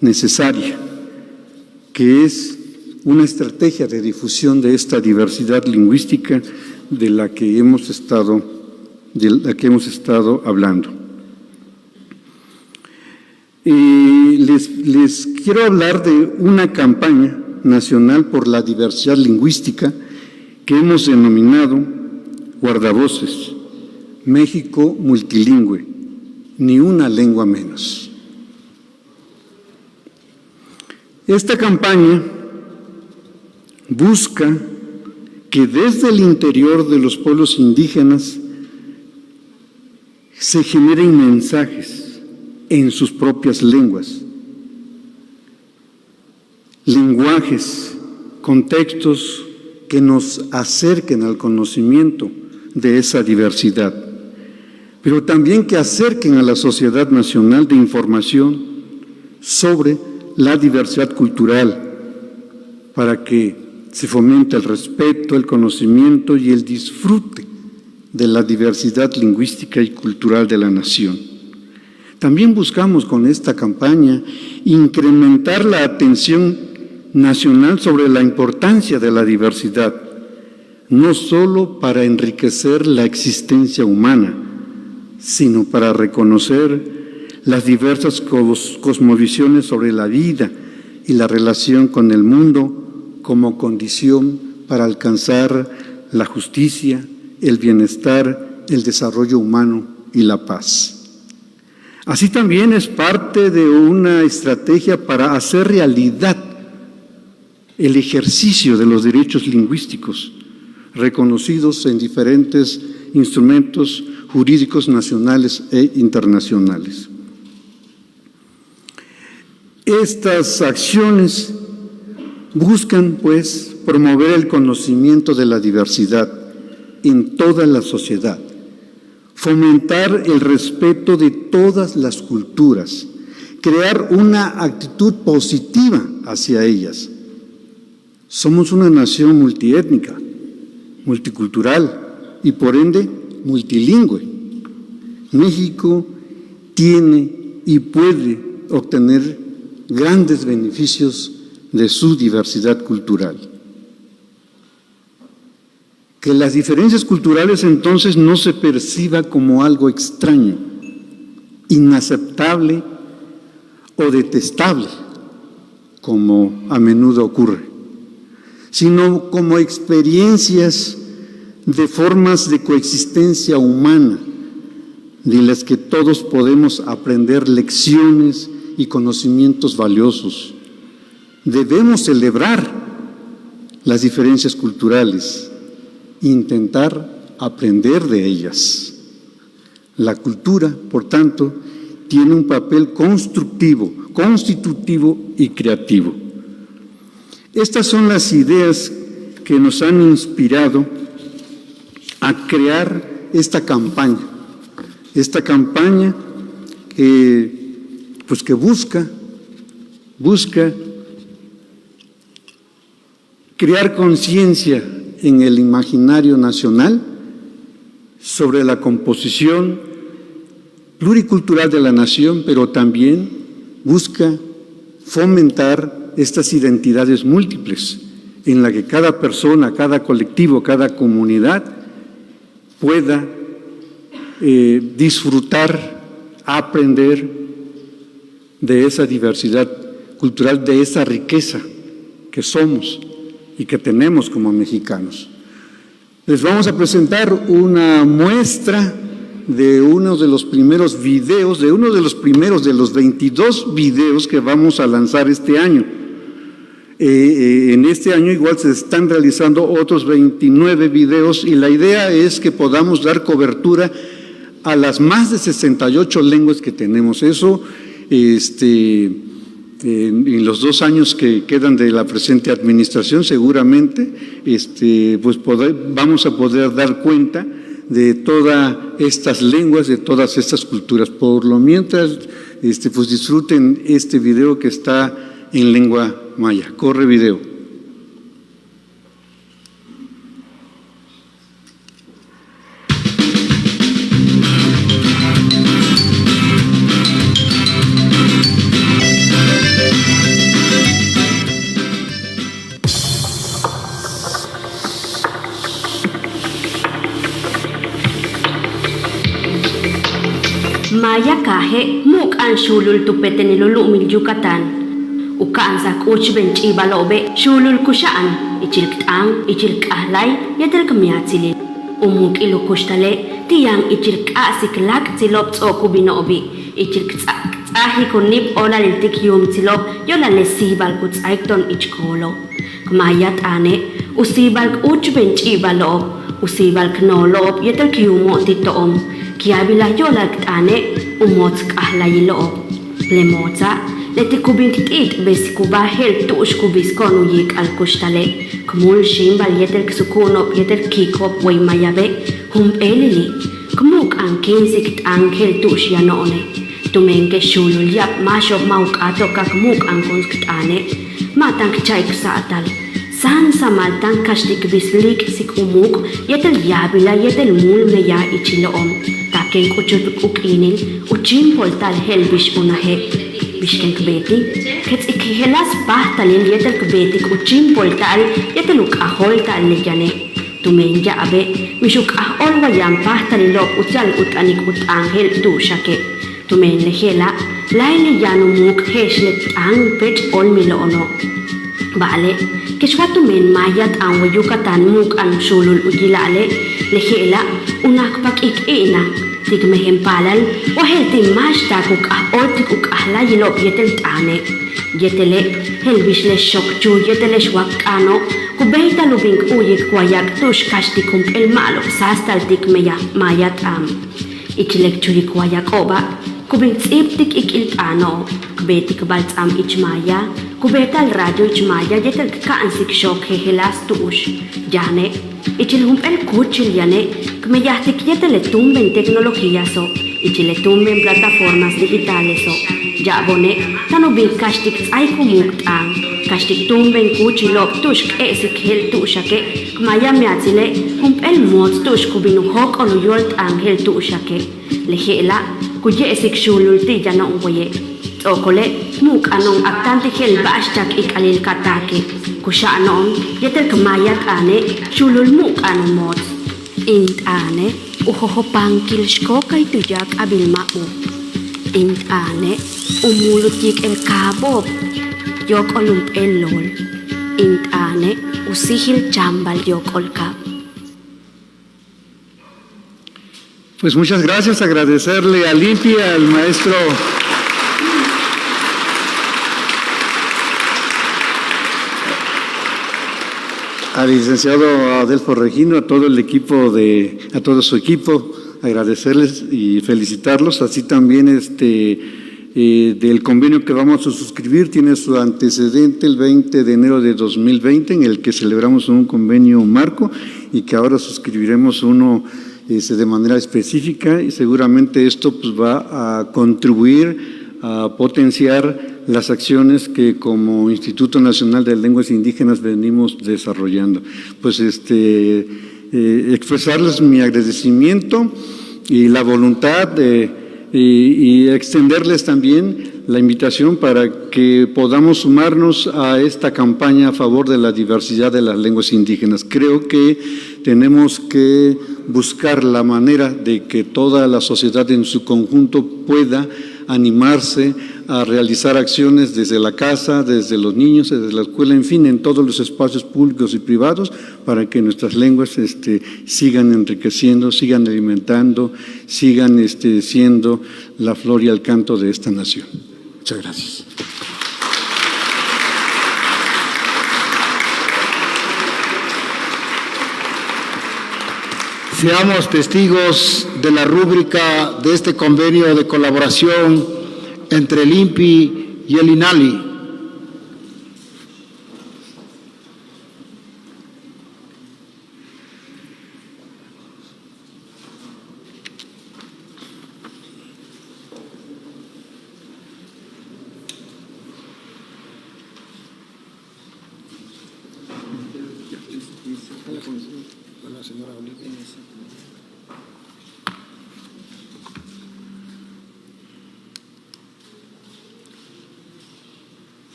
necesaria, que es una estrategia de difusión de esta diversidad lingüística de la que hemos estado hablando. Les quiero hablar de una campaña nacional por la diversidad lingüística que hemos denominado Guardavoces, México multilingüe, ni una lengua menos. Esta campaña busca que desde el interior de los pueblos indígenas se generen mensajes en sus propias lenguas, lenguajes, contextos que nos acerquen al conocimiento de esa diversidad, pero también que acerquen a la sociedad nacional de información sobre la diversidad cultural, para que se fomente el respeto, el conocimiento y el disfrute de la diversidad lingüística y cultural de la nación. También buscamos con esta campaña incrementar la atención nacional sobre la importancia de la diversidad, no solo para enriquecer la existencia humana, sino para reconocer las diversas cosmovisiones sobre la vida y la relación con el mundo como condición para alcanzar la justicia, el bienestar, el desarrollo humano y la paz. Así también es parte de una estrategia para hacer realidad el ejercicio de los derechos lingüísticos reconocidos en diferentes instrumentos jurídicos nacionales e internacionales. Estas acciones buscan, pues, promover el conocimiento de la diversidad en toda la sociedad, fomentar el respeto de todas las culturas, crear una actitud positiva hacia ellas. Somos una nación multiétnica, multicultural y, por ende, multilingüe. México tiene y puede obtener grandes beneficios de su diversidad cultural. Que las diferencias culturales entonces no se perciba como algo extraño, inaceptable o detestable, como a menudo ocurre, sino como experiencias de formas de coexistencia humana, de las que todos podemos aprender lecciones y conocimientos valiosos. Debemos celebrar las diferencias culturales e intentar aprender de ellas. La cultura, por tanto, tiene un papel constructivo, constitutivo y creativo. Estas son las ideas que nos han inspirado a crear esta campaña que busca crear conciencia en el imaginario nacional sobre la composición pluricultural de la nación, pero también busca fomentar estas identidades múltiples en la que cada persona, cada colectivo, cada comunidad pueda disfrutar, aprender de esa diversidad cultural, de esa riqueza que somos y que tenemos como mexicanos. Les vamos a presentar una muestra de uno de los primeros videos, de los 22 videos que vamos a lanzar este año. En este año igual se están realizando otros 29 videos y la idea es que podamos dar cobertura a las más de 68 lenguas que tenemos. Eso, en los 2 años que quedan de la presente administración, seguramente, pues vamos a poder dar cuenta de todas estas lenguas, de todas estas culturas. Por lo mientras, pues disfruten este video que está en lengua maya. Corre video. Maya kahe muk an shulul tupete nilulumil Yucatan. Ukaan sa kuchben chibalobe shulul kushaan ichilktang ichilkahlay yadel kamyatsilil. Umuk ilukushtale tiyang ichilkasiklak silop tsokubinobi ichilktsahi kunip ola liltik yum silop yola lesibal kutsaikton ichkolo. Kmayat ane usibal uchben chibalob usibal knolob yadel kiyumo titoom. Kiabila yolak ane umots kahlayiloob. Lemotza leti kubintit besikuba hel tush kubiskonu yik al kushtale. Kumul shimbal yeter ksukunop yeter kikop way mayabe hum elili. Kumuk ang kinsik hel tush yanone. Tumenge shulul yap mashop mauk ato kakmuk ang kunskit ane. Matang chay kusatal. San samaltan kashtik bislik sik umuk yetel yabila yetel mul meya ichiloom. Taking uchut ukinil uchim poltal helbish unahe. Bishken kbeti kets ikhelas bahtalil yetel kbeti uchim poltal yetel ukahol tal lejane. Tumenja abe mishuk ahol wayam bahtalilop utal utanik utangel tu shake. Tumen lehela laili yanumuk heshlet ang pet ol milono. Bale, kishwatu men mayat ang Yucatan muk ang sulul ujilale, lehela unak pak ikina, tigmehem palal, wahel timash takuk ortikuk ahlayilop yetel tane. Yetele, helbish le shokchu yetele shwakano, kubeita lubing uyik kwayak tush kashtikum el malo sastal tikmeya mayat am. Ichilek churik kwayak oba, kubing tsiptik ikiltano, kubetik balts am ichmaya, kubetal radio ichmaya yetel kaansik shok hehelas tuush. Jane, ichilhum el kuchil yane, kmeyahtik yetele tumben teknología so, ichile tumben plataformas digitales so. Jabone, tanubing kashtik ay kumuktang, kashtik tumben kuchilok tush esik hel tushake, kmaya miatzile, hum el mots tush kubinuhok onuyolt ang hel tushake. Lehela, kuye esik shulul ti janong waye. Okole, muk anong aktanti hel bashtak ikalil katake. Kusha anong, yetel kamayat ane, shulul muk anong mots. Int ane, uhohopang kilshko kay tujak abilma mo. Int ane, umulut yik el kabob, yok olump el lol. Int ane, usihil chambal yok ol kab. Pues muchas gracias, agradecerle al INPI, al maestro al licenciado Adelfo Regino, a todo el equipo a todo su equipo, agradecerles y felicitarlos. Así también del convenio que vamos a suscribir tiene su antecedente el 20 de enero de 2020, en el que celebramos un convenio marco y que ahora suscribiremos uno de manera específica, y seguramente esto pues va a contribuir a potenciar las acciones que como Instituto Nacional de Lenguas Indígenas venimos desarrollando. Pues expresarles mi agradecimiento y la voluntad y extenderles también la invitación para que podamos sumarnos a esta campaña a favor de la diversidad de las lenguas indígenas. Creo que tenemos que buscar la manera de que toda la sociedad en su conjunto pueda animarse a realizar acciones desde la casa, desde los niños, desde la escuela, en fin, en todos los espacios públicos y privados, para que nuestras lenguas sigan enriqueciendo, sigan alimentando, sigan siendo la flor y el canto de esta nación. Muchas gracias. Seamos testigos de la rúbrica de este convenio de colaboración entre el INPI y el INALI.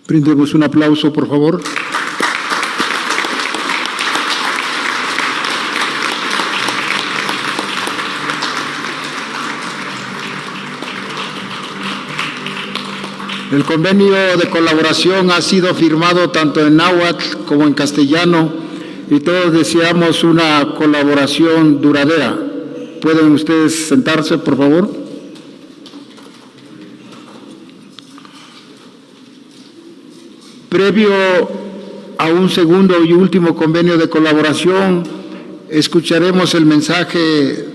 Brindemos un aplauso, por favor. El convenio de colaboración ha sido firmado tanto en náhuatl como en castellano y todos deseamos una colaboración duradera. ¿Pueden ustedes sentarse, por favor? Previo a un segundo y último convenio de colaboración, escucharemos el mensaje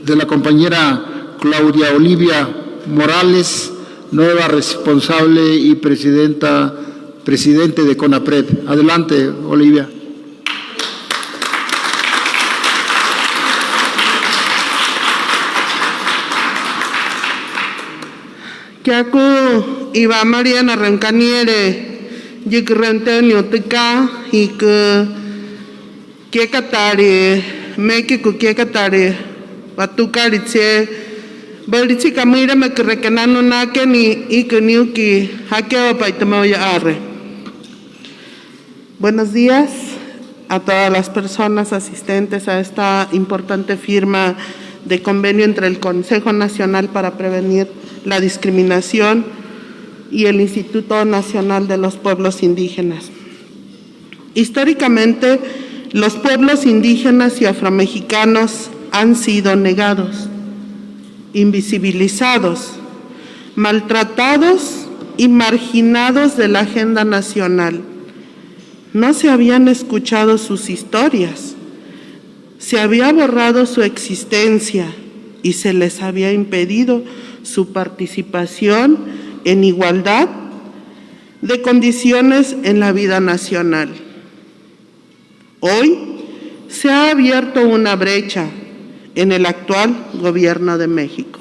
de la compañera Claudia Olivia Morales, nueva responsable y presidente de CONAPRED. Adelante, Olivia. Kiaku iba Mariana Rancaniere Yikrenteno tika hik kiekatari Mexico kiekatari Batukaritse Balitsi kamira me rekenano nake ni ikeniuki hakeo paitamoya arre. Buenos días a todas las personas asistentes a esta importante firma de convenio entre el Consejo Nacional para Prevenir la Discriminación y el Instituto Nacional de los Pueblos Indígenas. Históricamente, los pueblos indígenas y afromexicanos han sido negados, invisibilizados, maltratados y marginados de la agenda nacional. No se habían escuchado sus historias, se había borrado su existencia y se les había impedido su participación en igualdad de condiciones en la vida nacional. Hoy se ha abierto una brecha en el actual Gobierno de México.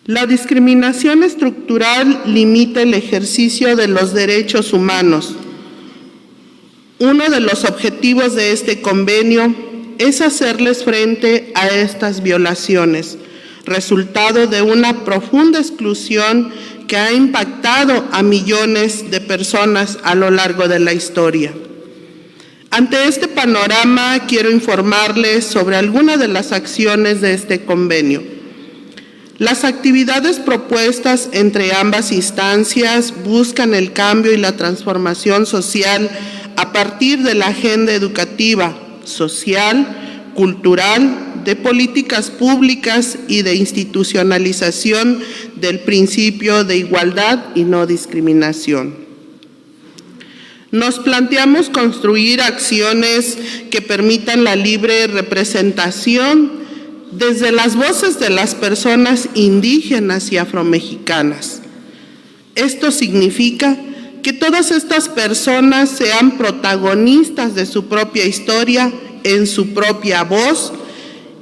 La discriminación estructural limita el ejercicio de los derechos humanos. Uno de los objetivos de este convenio es hacerles frente a estas violaciones, resultado de una profunda exclusión que ha impactado a millones de personas a lo largo de la historia. Ante este panorama, quiero informarles sobre algunas de las acciones de este convenio. Las actividades propuestas entre ambas instancias buscan el cambio y la transformación social a partir de la agenda educativa, social, cultural, de políticas públicas y de institucionalización del principio de igualdad y no discriminación. Nos planteamos construir acciones que permitan la libre representación desde las voces de las personas indígenas y afromexicanas. Esto significa que todas estas personas sean protagonistas de su propia historia, en su propia voz,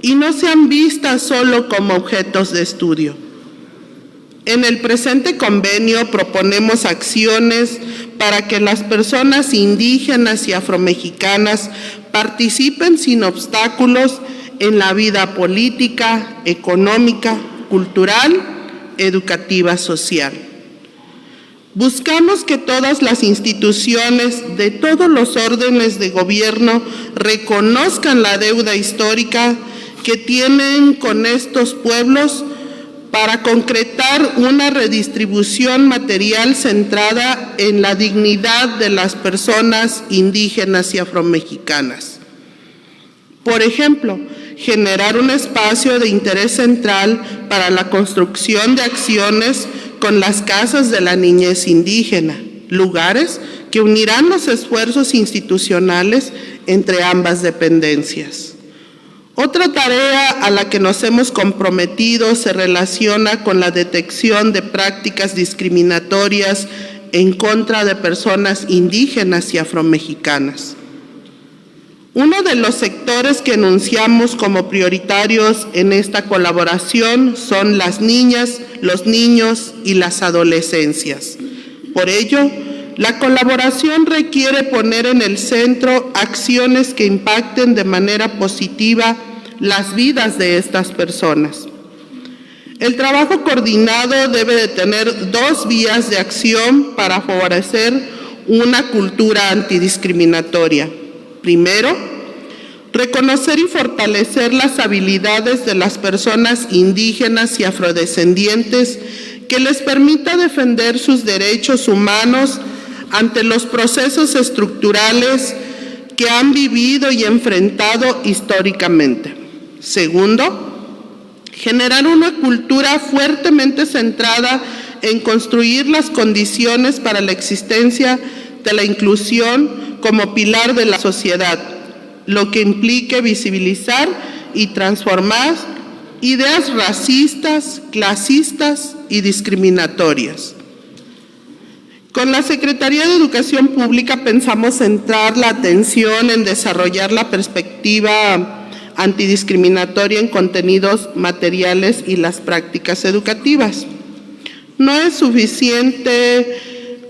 y no sean vistas solo como objetos de estudio. En el presente convenio proponemos acciones para que las personas indígenas y afromexicanas participen sin obstáculos en la vida política, económica, cultural, educativa, social. Buscamos que todas las instituciones de todos los órdenes de gobierno reconozcan la deuda histórica que tienen con estos pueblos para concretar una redistribución material centrada en la dignidad de las personas indígenas y afromexicanas. Por ejemplo, generar un espacio de interés central para la construcción de acciones con las casas de la niñez indígena, lugares que unirán los esfuerzos institucionales entre ambas dependencias. Otra tarea a la que nos hemos comprometido se relaciona con la detección de prácticas discriminatorias en contra de personas indígenas y afromexicanas. Uno de los sectores que enunciamos como prioritarios en esta colaboración son las niñas, los niños y las adolescencias. Por ello, la colaboración requiere poner en el centro acciones que impacten de manera positiva las vidas de estas personas. El trabajo coordinado debe de tener dos vías de acción para favorecer una cultura antidiscriminatoria. Primero, reconocer y fortalecer las habilidades de las personas indígenas y afrodescendientes que les permita defender sus derechos humanos ante los procesos estructurales que han vivido y enfrentado históricamente. Segundo, generar una cultura fuertemente centrada en construir las condiciones para la existencia de la inclusión como pilar de la sociedad, lo que implique visibilizar y transformar ideas racistas, clasistas y discriminatorias. Con la Secretaría de Educación Pública pensamos centrar la atención en desarrollar la perspectiva antidiscriminatoria en contenidos materiales y las prácticas educativas. No es suficiente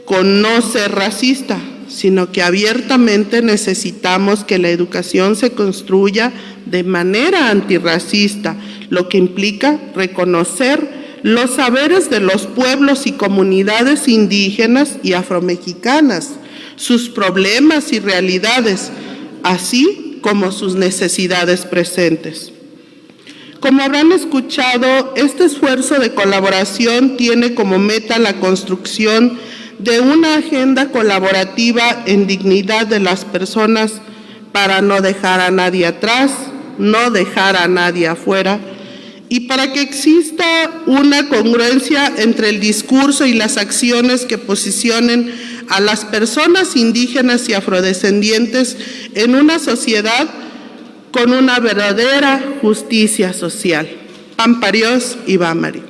con no ser racista, sino que abiertamente necesitamos que la educación se construya de manera antirracista, lo que implica reconocer los saberes de los pueblos y comunidades indígenas y afromexicanas, sus problemas y realidades, así como sus necesidades presentes. Como habrán escuchado, este esfuerzo de colaboración tiene como meta la construcción de una agenda colaborativa en dignidad de las personas para no dejar a nadie atrás, no dejar a nadie afuera, y para que exista una congruencia entre el discurso y las acciones que posicionen a las personas indígenas y afrodescendientes en una sociedad con una verdadera justicia social. Pamparios y Bamari.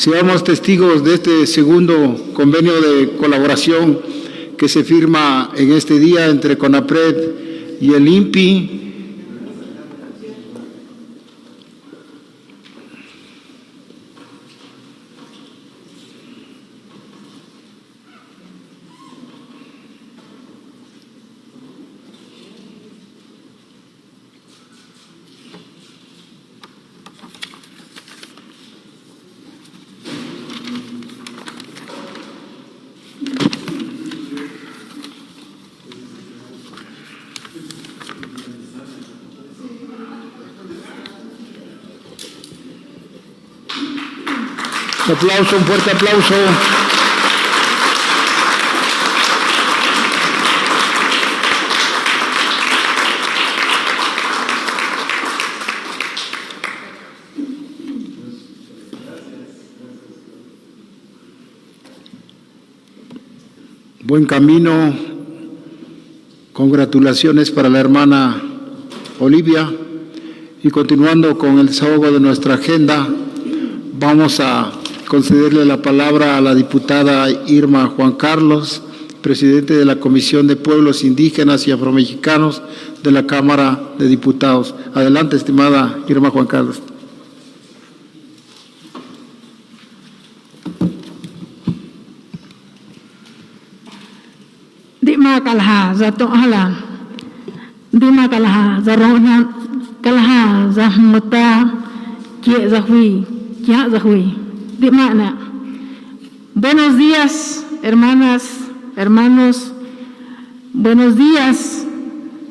Seamos testigos de este segundo convenio de colaboración que se firma en este día entre CONAPRED y el INPI. Aplauso, un fuerte aplauso. Buen camino. Congratulaciones para la hermana Olivia. Y continuando con el desahogo de nuestra agenda, vamos a concederle la palabra a la diputada Irma Juan Carlos, presidente de la Comisión de Pueblos Indígenas y Afromexicanos de la Cámara de Diputados. Adelante, estimada Irma Juan Carlos. Dima kalha za to'ala, dima kalha za rona, kalha za mota, kia za hui, dima na. Buenos días, hermanas, hermanos. Buenos días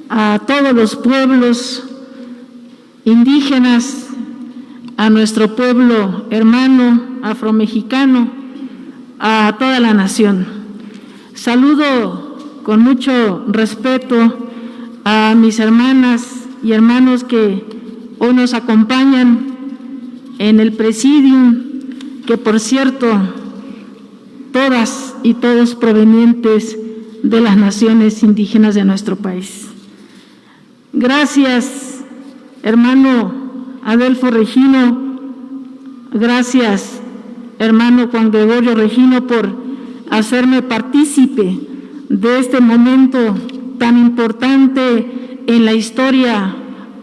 a todos los pueblos indígenas, a nuestro pueblo hermano afromexicano, a toda la nación. Saludo con mucho respeto a mis hermanas y hermanos que hoy nos acompañan en el presidium, que por cierto, todas y todos provenientes de las naciones indígenas de nuestro país. Gracias, hermano Adelfo Regino, gracias, hermano Juan Gregorio Regino, por hacerme partícipe de este momento tan importante en la historia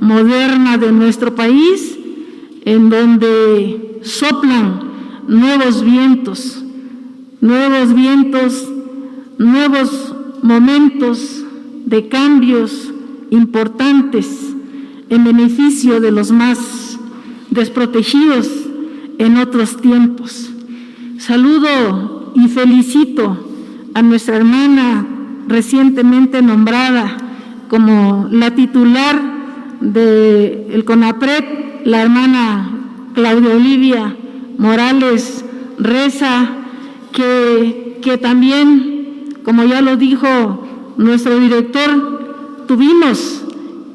moderna de nuestro país, en donde soplan nuevos vientos, nuevos momentos de cambios importantes en beneficio de los más desprotegidos en otros tiempos. Saludo y felicito a nuestra hermana recientemente nombrada como la titular del CONAPRED, la hermana Claudia Olivia Morales Reza, que también, como ya lo dijo nuestro director, tuvimos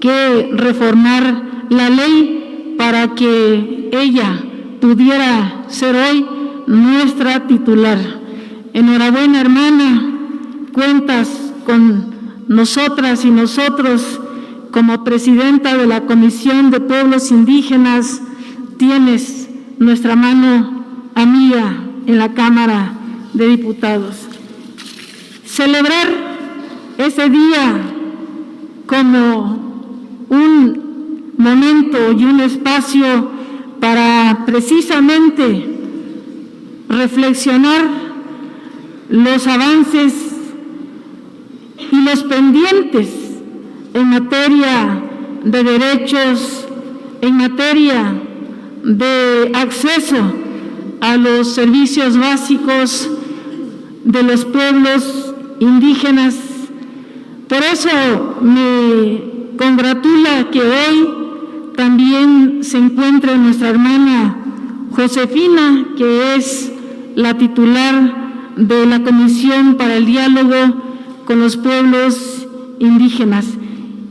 que reformar la ley para que ella pudiera ser hoy nuestra titular. Enhorabuena, hermana, cuentas con nosotras y nosotros como presidenta de la Comisión de Pueblos Indígenas, tienes nuestra mano amiga en la Cámara de Diputados. Celebrar ese día como un momento y un espacio para precisamente reflexionar los avances y los pendientes en materia de derechos, en materia de acceso a los servicios básicos de los pueblos indígenas. Por eso me congratula que hoy también se encuentre nuestra hermana Josefina, que es la titular de la Comisión para el Diálogo con los Pueblos Indígenas,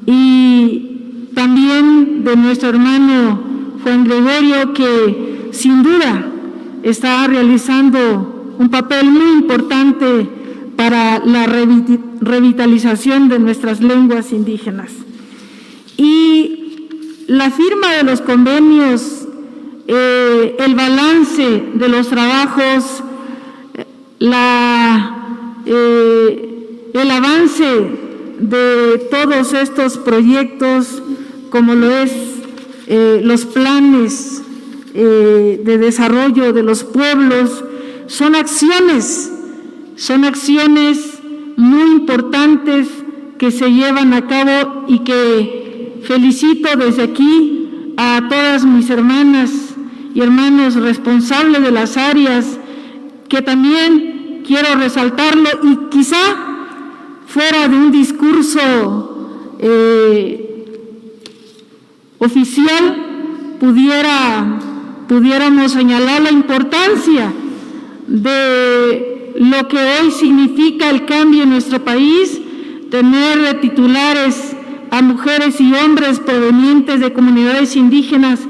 y también de nuestro hermano Juan Gregorio, que sin duda está realizando un papel muy importante para la revitalización de nuestras lenguas indígenas. Y la firma de los convenios, el balance de los trabajos, el avance de todos estos proyectos, como lo es los planes de desarrollo de los pueblos, son acciones muy importantes que se llevan a cabo, y que felicito desde aquí a todas mis hermanas y hermanos responsables de las áreas, que también quiero resaltarlo, y quizá fuera de un discurso oficial pudiéramos señalar la importancia de lo que hoy significa el cambio en nuestro país, tener titulares a mujeres y hombres provenientes de comunidades indígenas.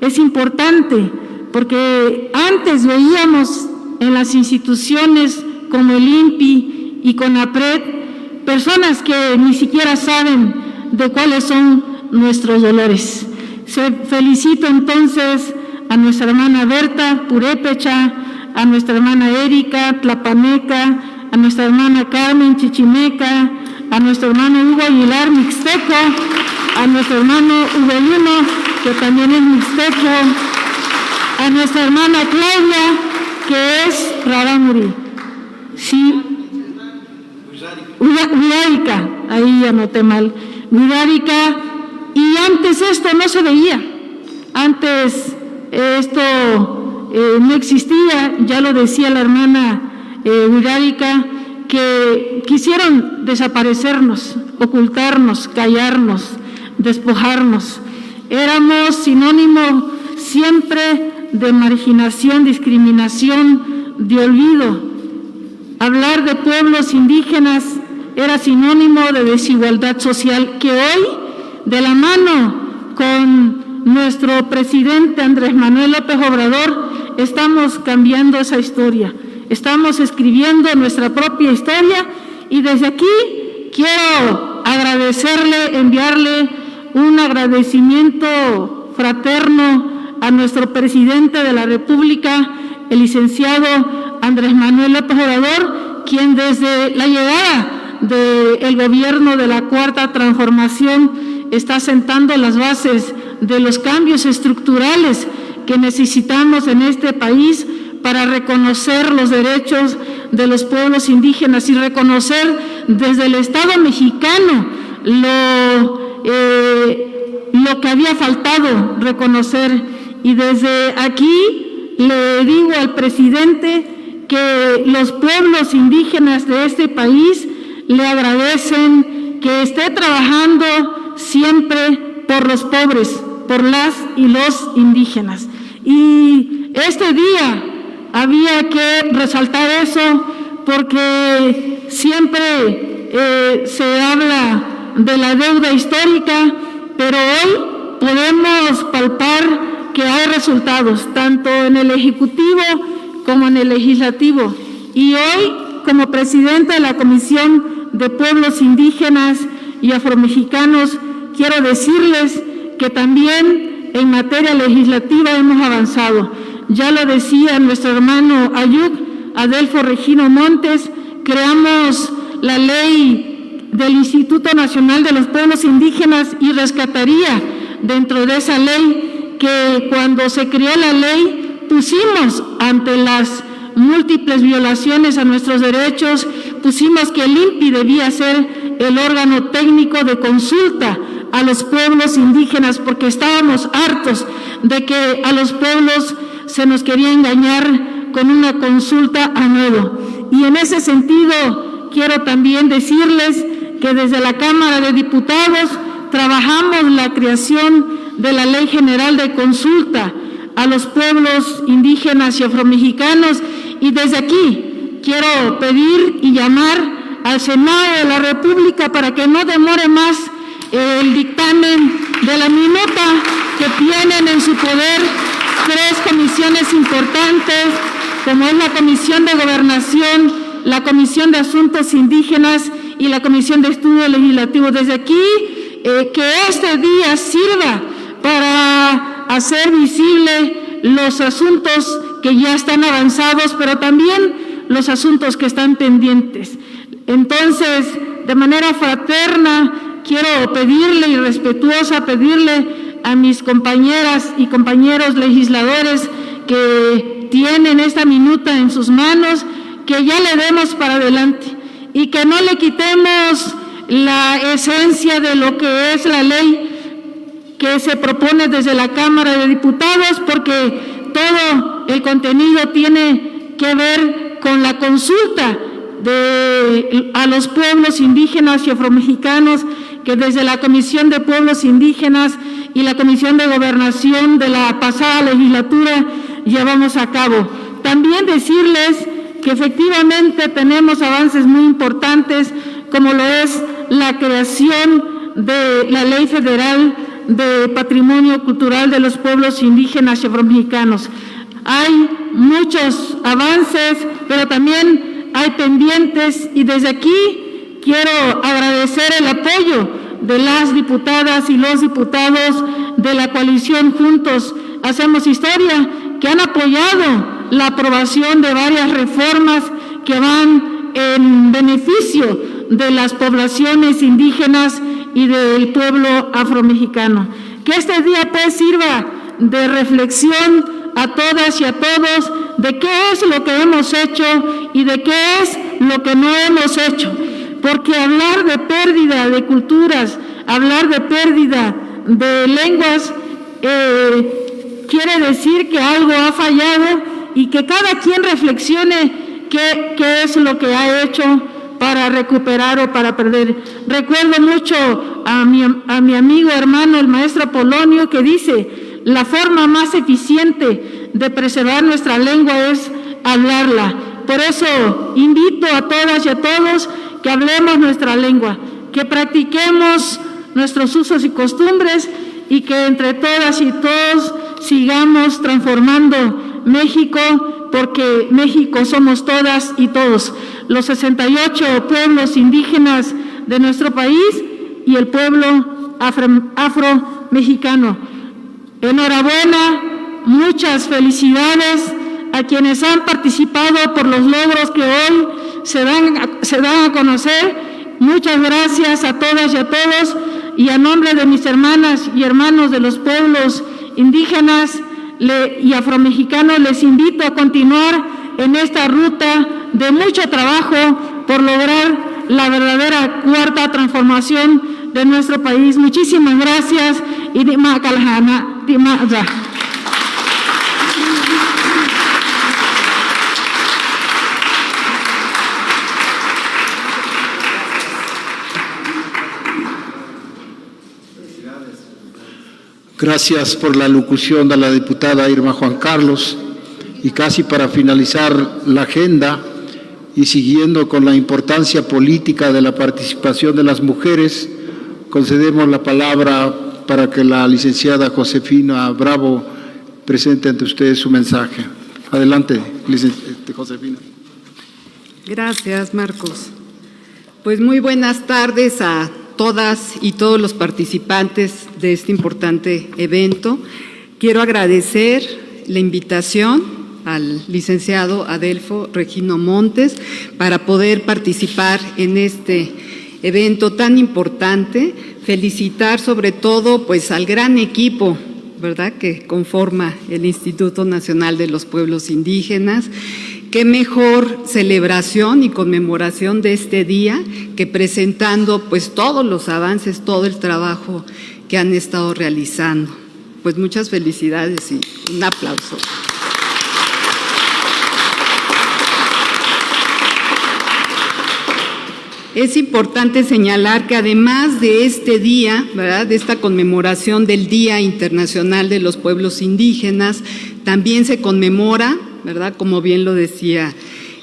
Es importante porque antes veíamos en las instituciones como el INPI y CONAPRED personas que ni siquiera saben de cuáles son nuestros dolores. Felicito entonces a nuestra hermana Berta Purépecha, a nuestra hermana Erika Tlapaneca, a nuestra hermana Carmen Chichimeca, a nuestro hermano Hugo Aguilar Mixteco, a nuestro hermano Hugo Luna, que también es mixteco, a nuestra hermana Claudia, que es Rarámuri. Sí, Wixárika, ahí anoté mal, Wixárika, y antes esto no se veía, antes esto no existía, ya lo decía la hermana Wixárika, que quisieron desaparecernos, ocultarnos, callarnos, despojarnos. Éramos sinónimo siempre de marginación, discriminación, de olvido. Hablar de pueblos indígenas era sinónimo de desigualdad social, que hoy, de la mano con nuestro presidente Andrés Manuel López Obrador, estamos cambiando esa historia. Estamos escribiendo nuestra propia historia y desde aquí quiero agradecerle, enviarle un agradecimiento fraterno a nuestro presidente de la República, el licenciado Andrés Manuel López Obrador, quien desde la llegada del gobierno de la Cuarta Transformación está sentando las bases de los cambios estructurales que necesitamos en este país para reconocer los derechos de los pueblos indígenas y reconocer desde el Estado mexicano lo que había faltado reconocer. Y desde aquí le digo al presidente que los pueblos indígenas de este país le agradecen que esté trabajando siempre por los pobres, por las y los indígenas. Y este día había que resaltar eso porque siempre se habla de la deuda histórica, pero hoy podemos palpar que hay resultados, tanto en el Ejecutivo como en el Legislativo. Y hoy, como presidenta de la Comisión de Pueblos Indígenas y Afromexicanos, quiero decirles que también en materia legislativa hemos avanzado. Ya lo decía nuestro hermano Ayuk, Adelfo Regino Montes, creamos la ley del Instituto Nacional de los Pueblos Indígenas y rescataría dentro de esa ley que cuando se creó la ley pusimos ante las múltiples violaciones a nuestros derechos, pusimos que el INPI debía ser el órgano técnico de consulta a los pueblos indígenas porque estábamos hartos de que a los pueblos se nos quería engañar con una consulta a nuevo. Y en ese sentido quiero también decirles que desde la Cámara de Diputados trabajamos la creación de la Ley General de Consulta a los pueblos indígenas y afromexicanos, y desde aquí quiero pedir y llamar al Senado de la República para que no demore más el dictamen de la minuta que tienen en su poder tres comisiones importantes, como es la Comisión de Gobernación, la Comisión de Asuntos Indígenas y la Comisión de Estudio Legislativo. Desde aquí, que este día sirva para hacer visible los asuntos que ya están avanzados, pero también los asuntos que están pendientes. Entonces, de manera fraterna, quiero pedirle y respetuosa pedirle a mis compañeras y compañeros legisladores que tienen esta minuta en sus manos, que ya le demos para adelante y que no le quitemos la esencia de lo que es la ley que se propone desde la Cámara de Diputados, porque todo el contenido tiene que ver con la consulta a los pueblos indígenas y afromexicanos, que desde la Comisión de Pueblos Indígenas y la Comisión de Gobernación de la pasada legislatura llevamos a cabo. También decirles que efectivamente tenemos avances muy importantes, como lo es la creación de la Ley Federal de Patrimonio Cultural de los Pueblos Indígenas y Afromexicanos. Hay muchos avances, pero también hay pendientes, y desde aquí quiero agradecer el apoyo de las diputadas y los diputados de la coalición Juntos Hacemos Historia, que han apoyado la aprobación de varias reformas que van en beneficio de las poblaciones indígenas y del pueblo afromexicano. Que este día pues sirva de reflexión a todas y a todos de qué es lo que hemos hecho y de qué es lo que no hemos hecho. porque hablar de pérdida de culturas, hablar de pérdida de lenguas, quiere decir que algo ha fallado y que cada quien reflexione qué es lo que ha hecho para recuperar o para perder. Recuerdo mucho a mi amigo hermano, el maestro Polonio, que dice: la forma más eficiente de preservar nuestra lengua es hablarla. Por eso invito a todas y a todos que hablemos nuestra lengua, que practiquemos nuestros usos y costumbres y que entre todas y todos sigamos transformando México, porque México somos todas y todos, los 68 pueblos indígenas de nuestro país y el pueblo afro-mexicano. Enhorabuena, muchas felicidades a quienes han participado por los logros que hoy se dan a conocer. Muchas gracias a todas y a todos, y a nombre de mis hermanas y hermanos de los pueblos indígenas y afromexicanos, les invito a continuar en esta ruta de mucho trabajo por lograr la verdadera cuarta transformación de nuestro país. Muchísimas gracias y Dima Kalhana, Dima Ya. Gracias por la locución de la diputada Irma Juan Carlos. Y casi para finalizar la agenda y siguiendo con la importancia política de la participación de las mujeres, concedemos la palabra para que la licenciada Josefina Bravo presente ante ustedes su mensaje. Adelante, Josefina. Gracias, Marcos. Pues muy buenas tardes a todas y todos los participantes de este importante evento. Quiero agradecer la invitación al licenciado Adelfo Regino Montes para poder participar en este evento tan importante. Felicitar sobre todo pues al gran equipo, ¿verdad?, que conforma el Instituto Nacional de los Pueblos Indígenas. Qué mejor celebración y conmemoración de este día que presentando pues todos los avances, todo el trabajo que han estado realizando. Pues muchas felicidades y un aplauso. Es importante señalar que además de este día, ¿verdad?, de esta conmemoración del Día Internacional de los Pueblos Indígenas, también se conmemora, ¿verdad?, como bien lo decía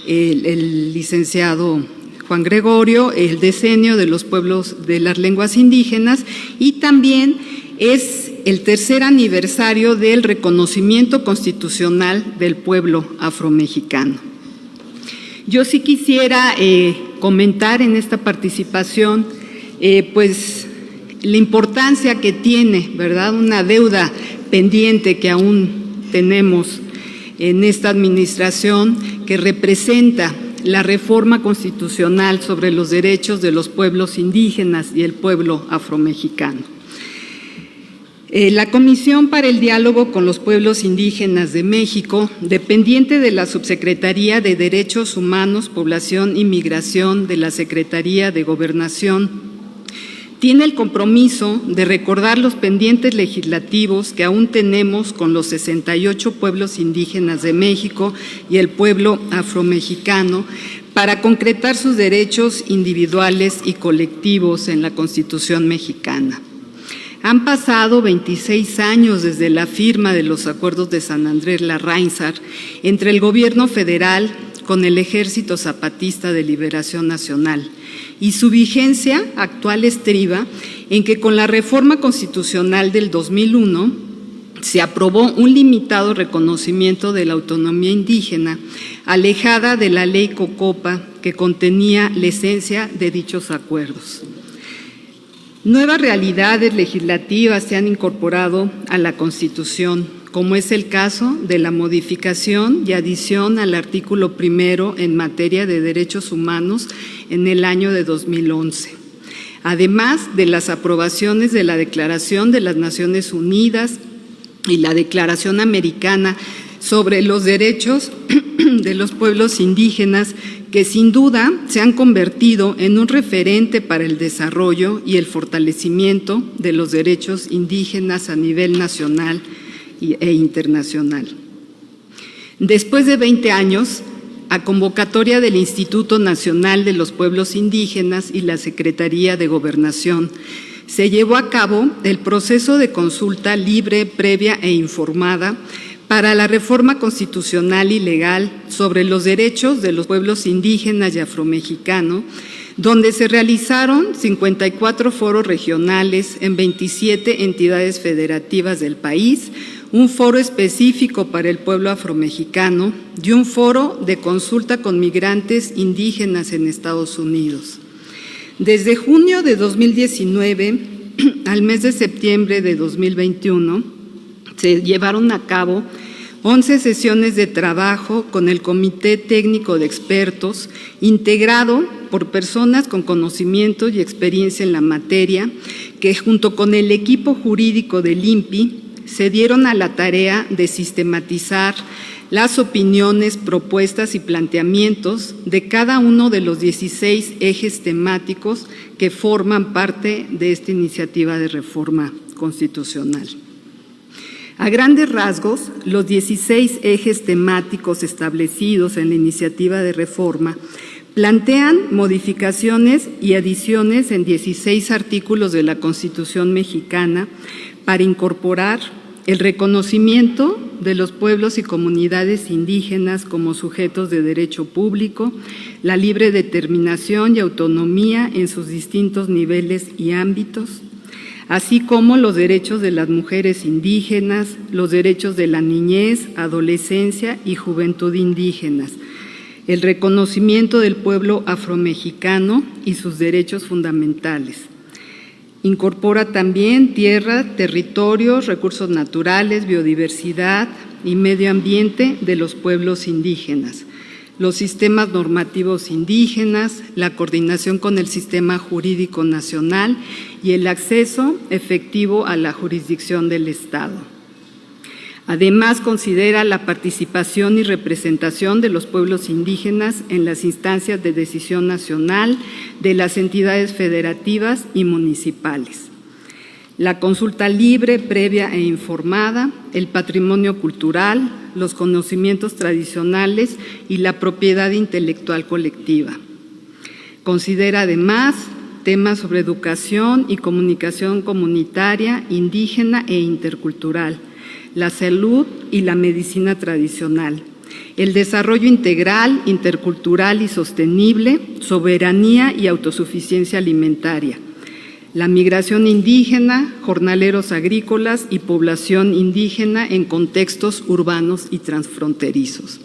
el licenciado Juan Gregorio, el decenio de los pueblos de las lenguas indígenas, y también es el tercer aniversario del reconocimiento constitucional del pueblo afromexicano. Yo sí quisiera comentar en esta participación pues la importancia que tiene, ¿verdad?, una deuda pendiente que aún tenemos en esta administración, que representa la reforma constitucional sobre los derechos de los pueblos indígenas y el pueblo afromexicano. La Comisión para el Diálogo con los Pueblos Indígenas de México, dependiente de la Subsecretaría de Derechos Humanos, Población y Migración de la Secretaría de Gobernación, tiene el compromiso de recordar los pendientes legislativos que aún tenemos con los 68 pueblos indígenas de México y el pueblo afromexicano para concretar sus derechos individuales y colectivos en la Constitución mexicana. Han pasado 26 años desde la firma de los acuerdos de San Andrés Larráinzar entre el gobierno federal con el Ejército Zapatista de Liberación Nacional, y su vigencia actual estriba en que con la reforma constitucional del 2001 se aprobó un limitado reconocimiento de la autonomía indígena, alejada de la ley Cocopa que contenía la esencia de dichos acuerdos. Nuevas realidades legislativas se han incorporado a la Constitución, como es el caso de la modificación y adición al artículo 1 en materia de derechos humanos en el año de 2011, además de las aprobaciones de la Declaración de las Naciones Unidas y la Declaración Americana sobre los Derechos de los pueblos indígenas que sin duda se han convertido en un referente para el desarrollo y el fortalecimiento de los derechos indígenas a nivel nacional e internacional. Después de 20 años, a convocatoria del Instituto Nacional de los Pueblos Indígenas y la Secretaría de Gobernación, se llevó a cabo el proceso de consulta libre, previa e informada para la reforma constitucional y legal sobre los derechos de los pueblos indígenas y afromexicanos, donde se realizaron 54 foros regionales en 27 entidades federativas del país, un foro específico para el pueblo afromexicano y un foro de consulta con migrantes indígenas en Estados Unidos. Desde junio de 2019 al mes de septiembre de 2021, se llevaron a cabo 11 sesiones de trabajo con el Comité Técnico de Expertos, integrado por personas con conocimiento y experiencia en la materia, que junto con el equipo jurídico del INPI se dieron a la tarea de sistematizar las opiniones, propuestas y planteamientos de cada uno de los 16 ejes temáticos que forman parte de esta iniciativa de reforma constitucional. A grandes rasgos, los 16 ejes temáticos establecidos en la iniciativa de reforma plantean modificaciones y adiciones en 16 artículos de la Constitución mexicana para incorporar el reconocimiento de los pueblos y comunidades indígenas como sujetos de derecho público, la libre determinación y autonomía en sus distintos niveles y ámbitos, así como los derechos de las mujeres indígenas, los derechos de la niñez, adolescencia y juventud indígenas, el reconocimiento del pueblo afromexicano y sus derechos fundamentales. Incorpora también tierra, territorios, recursos naturales, biodiversidad y medio ambiente de los pueblos indígenas, los sistemas normativos indígenas, la coordinación con el sistema jurídico nacional y el acceso efectivo a la jurisdicción del Estado. Además, considera la participación y representación de los pueblos indígenas en las instancias de decisión nacional de las entidades federativas y municipales. La consulta libre, previa e informada, el patrimonio cultural, los conocimientos tradicionales y la propiedad intelectual colectiva. Considera además temas sobre educación y comunicación comunitaria, indígena e intercultural, la salud y la medicina tradicional, el desarrollo integral, intercultural y sostenible, soberanía y autosuficiencia alimentaria, la migración indígena, jornaleros agrícolas y población indígena en contextos urbanos y transfronterizos.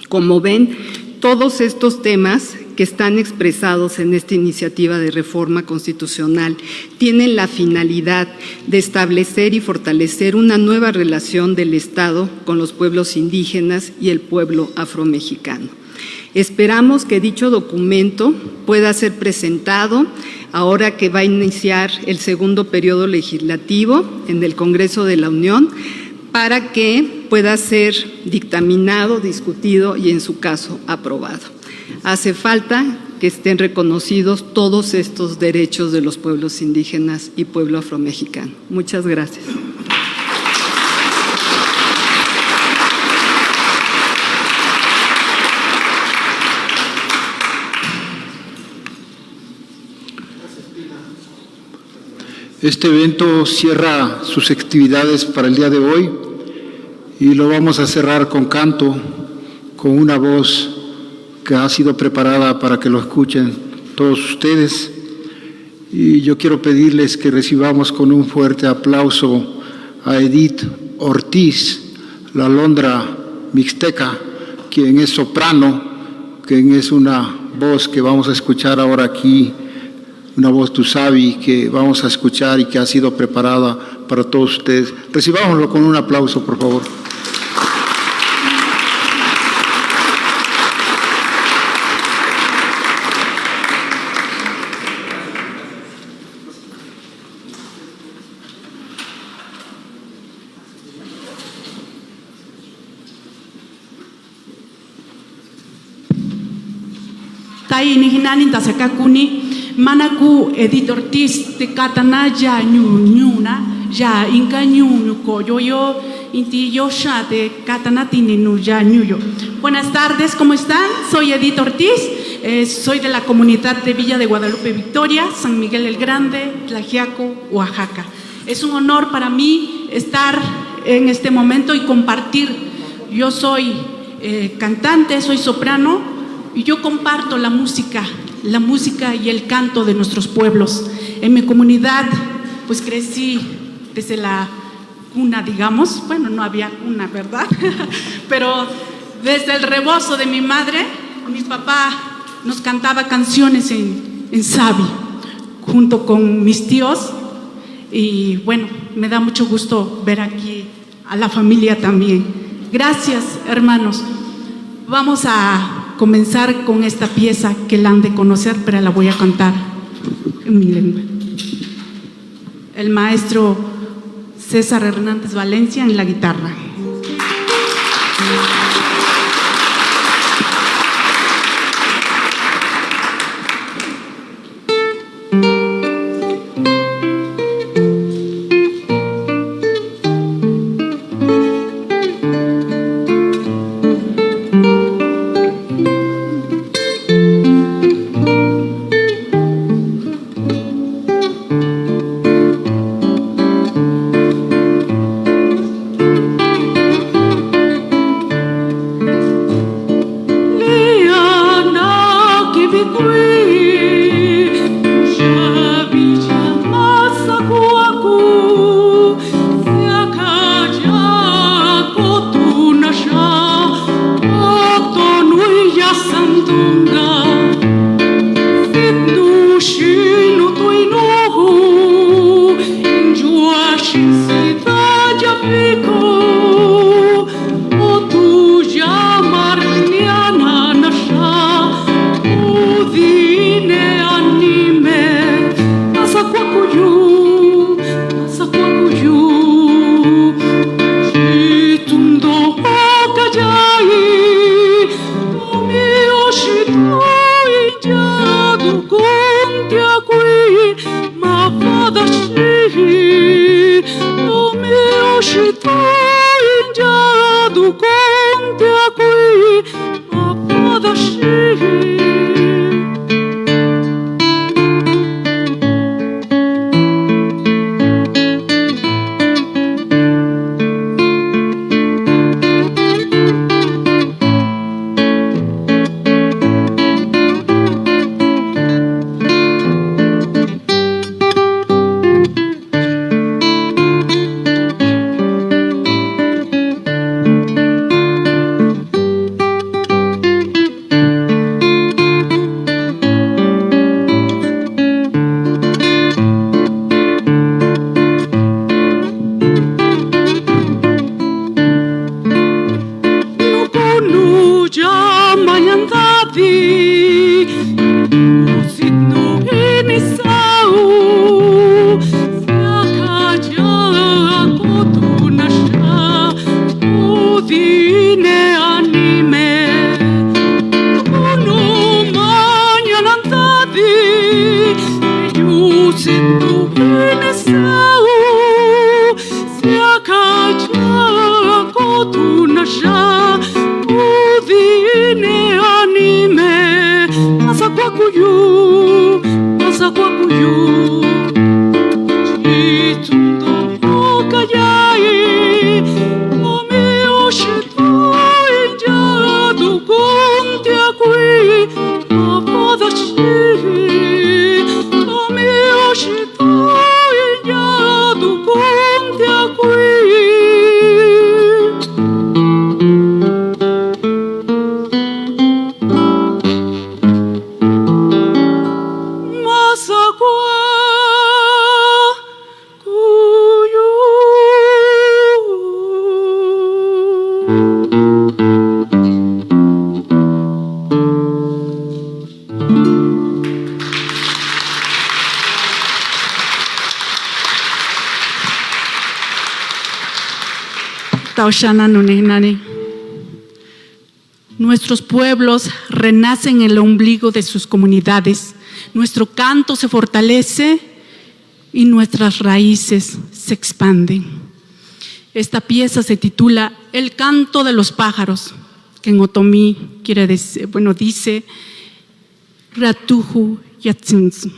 Como ven, todos estos temas que están expresados en esta iniciativa de reforma constitucional tienen la finalidad de establecer y fortalecer una nueva relación del Estado con los pueblos indígenas y el pueblo afromexicano. Esperamos que dicho documento pueda ser presentado ahora que va a iniciar el segundo periodo legislativo en el Congreso de la Unión, para que pueda ser dictaminado, discutido y, en su caso, aprobado. Hace falta que estén reconocidos todos estos derechos de los pueblos indígenas y pueblo afromexicano. Muchas gracias. Este evento cierra sus actividades para el día de hoy y lo vamos a cerrar con canto, con una voz que ha sido preparada para que lo escuchen todos ustedes. Y yo quiero pedirles que recibamos con un fuerte aplauso a Edith Ortiz, la alondra mixteca, quien es soprano, quien es una voz que vamos a escuchar ahora aquí, una voz tusabi que vamos a escuchar y que ha sido preparada para todos ustedes. Recibámoslo con un aplauso, por favor. tay ni hinani ta sakakuni manaku Edith Ortiz te katana ya nyuna ya inka nyu ko yo inti yo sha te katana tini nu ya nyuyo. Buenas tardes, ¿cómo están? Soy Edith Ortiz, soy de la comunidad de Villa de Guadalupe Victoria, San Miguel el Grande, Tlaxiaco, Oaxaca. Es un honor para mí estar en este momento y compartir. Yo soy cantante, soy soprano y yo comparto la música y el canto de nuestros pueblos. En mi comunidad, pues crecí desde la cuna, digamos, bueno, no había cuna, ¿verdad? Pero desde el rebozo de mi madre, mi papá nos cantaba canciones en sabi, junto con mis tíos. Y bueno, me da mucho gusto ver aquí a la familia también. Gracias, hermanos. Vamos a comenzar con esta pieza que la han de conocer, pero la voy a cantar en mi lengua. El maestro César Hernández Valencia en la guitarra. Nuestros pueblos renacen en el ombligo de sus comunidades. Nuestro canto se fortalece y nuestras raíces se expanden. Esta pieza se titula El canto de los pájaros, que en otomí quiere decir, dice Ratuhu Yatsinsu.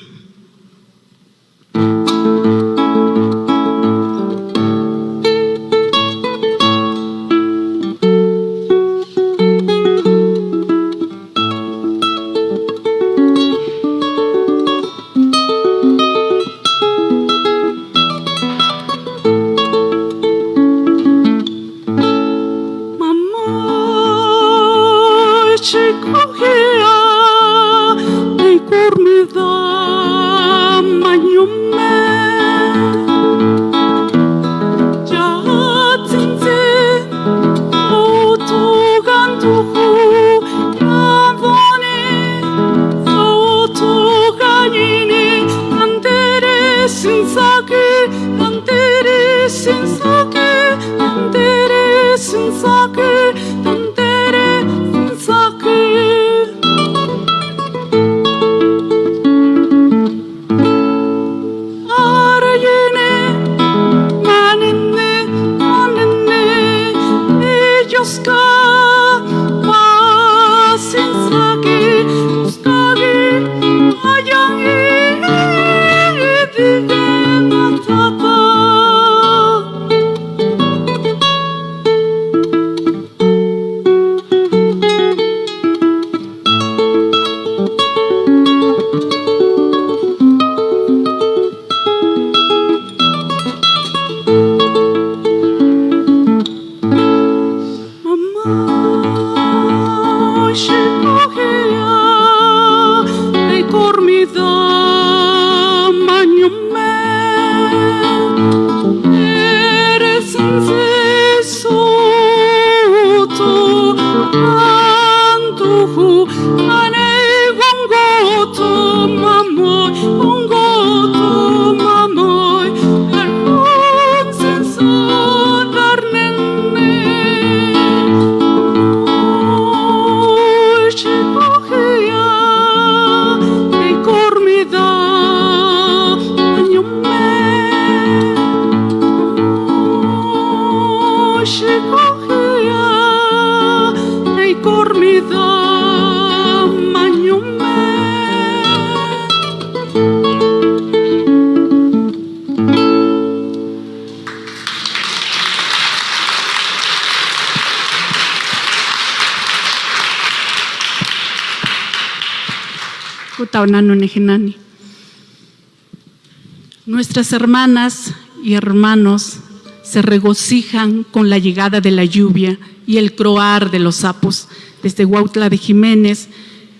Nuestras hermanas y hermanos se regocijan con la llegada de la lluvia y el croar de los sapos. Desde Huautla de Jiménez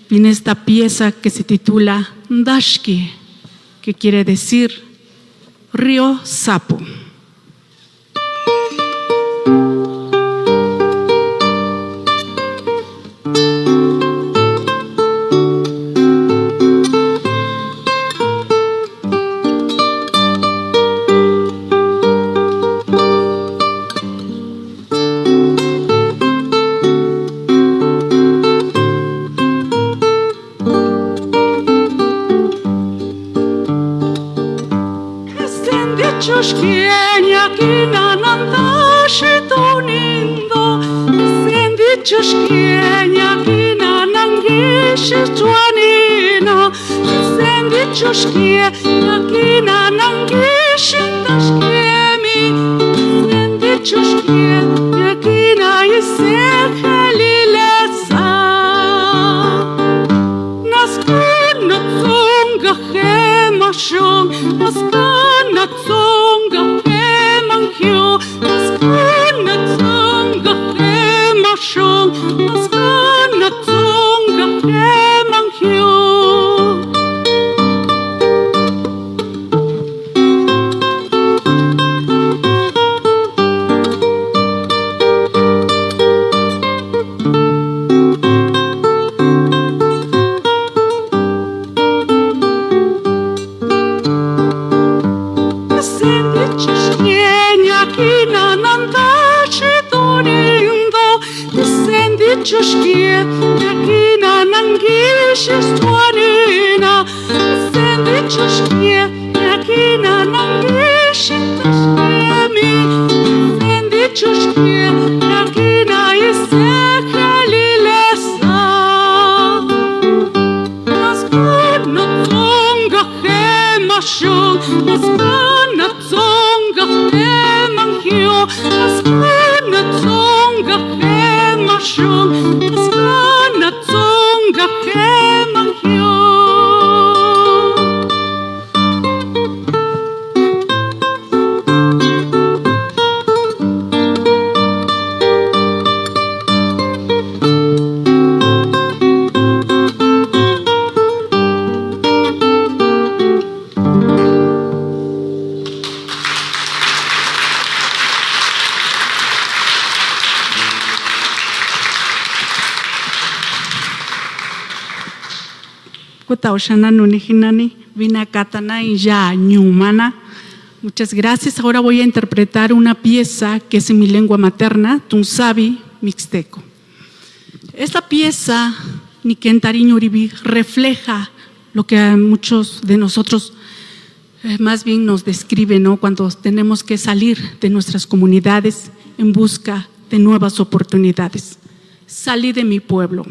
viene esta pieza que se titula Ndashki, que quiere decir río sapo. askana tsonga hema shon, askana tsonga hema hyo. Muchas gracias. Ahora voy a interpretar una pieza que es en mi lengua materna, Tunsabi Mixteco. Esta pieza, Nikentariñuribi, refleja lo que a muchos de nosotros más bien nos describe, ¿no? Cuando tenemos que salir de nuestras comunidades en busca de nuevas oportunidades. Salí de mi pueblo.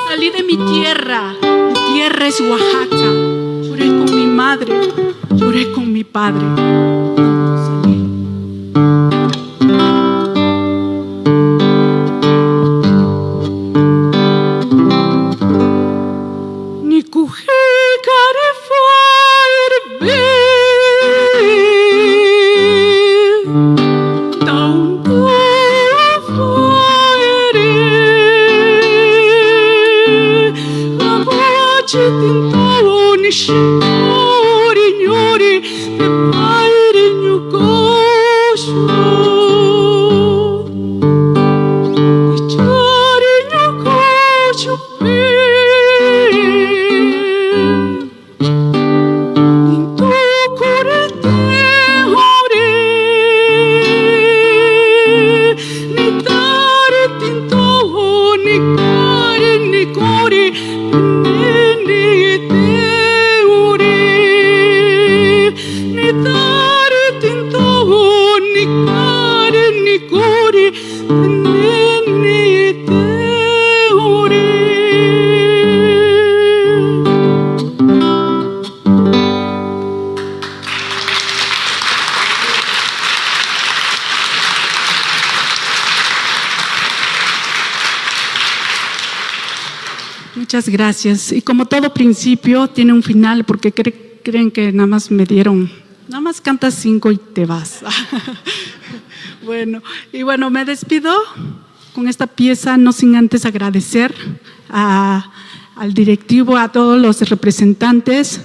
Salí de mi tierra es Oaxaca. Lloré con mi madre, lloré con mi padre. Muchas gracias. Y como todo principio, tiene un final, porque creen que nada más me dieron, nada más cantas 5 y te vas. Bueno, me despido con esta pieza, no sin antes agradecer al directivo, a todos los representantes,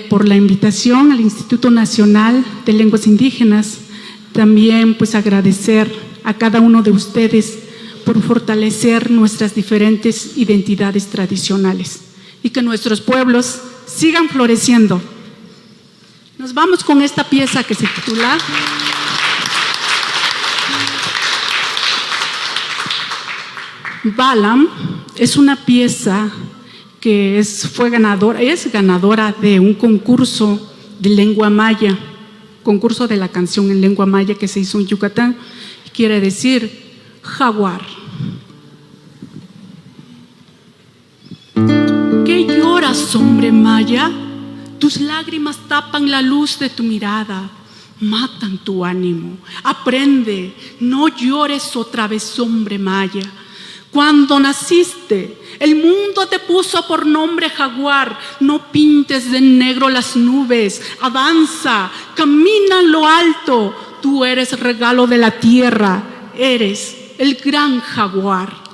por la invitación al Instituto Nacional de Lenguas Indígenas. También pues agradecer a cada uno de ustedes por fortalecer nuestras diferentes identidades tradicionales y que nuestros pueblos sigan floreciendo. Nos vamos con esta pieza que se titula Balam. Es una pieza que es ganadora de un concurso de lengua maya, concurso de la canción en lengua maya que se hizo en Yucatán. Quiere decir jaguar. ¿Qué lloras, hombre maya? Tus lágrimas tapan la luz de tu mirada, matan tu ánimo. Aprende, no llores otra vez, hombre maya. Cuando naciste, el mundo te puso por nombre jaguar. No pintes de negro las nubes, avanza, camina en lo alto. Tú eres regalo de la tierra, eres el gran jaguar.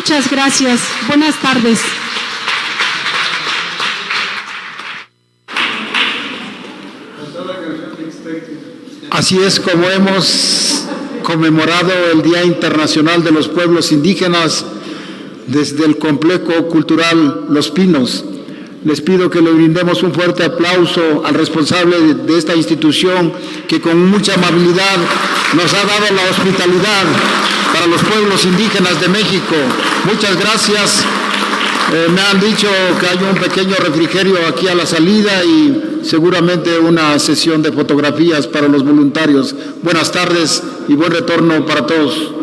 Muchas gracias. Buenas tardes. Así es como hemos conmemorado el Día Internacional de los Pueblos Indígenas desde el Complejo Cultural Los Pinos. Les pido que le brindemos un fuerte aplauso al responsable de esta institución que con mucha amabilidad nos ha dado la hospitalidad para los pueblos indígenas de México. Muchas gracias. Me han dicho que hay un pequeño refrigerio aquí a la salida y seguramente una sesión de fotografías para los voluntarios. Buenas tardes y buen retorno para todos.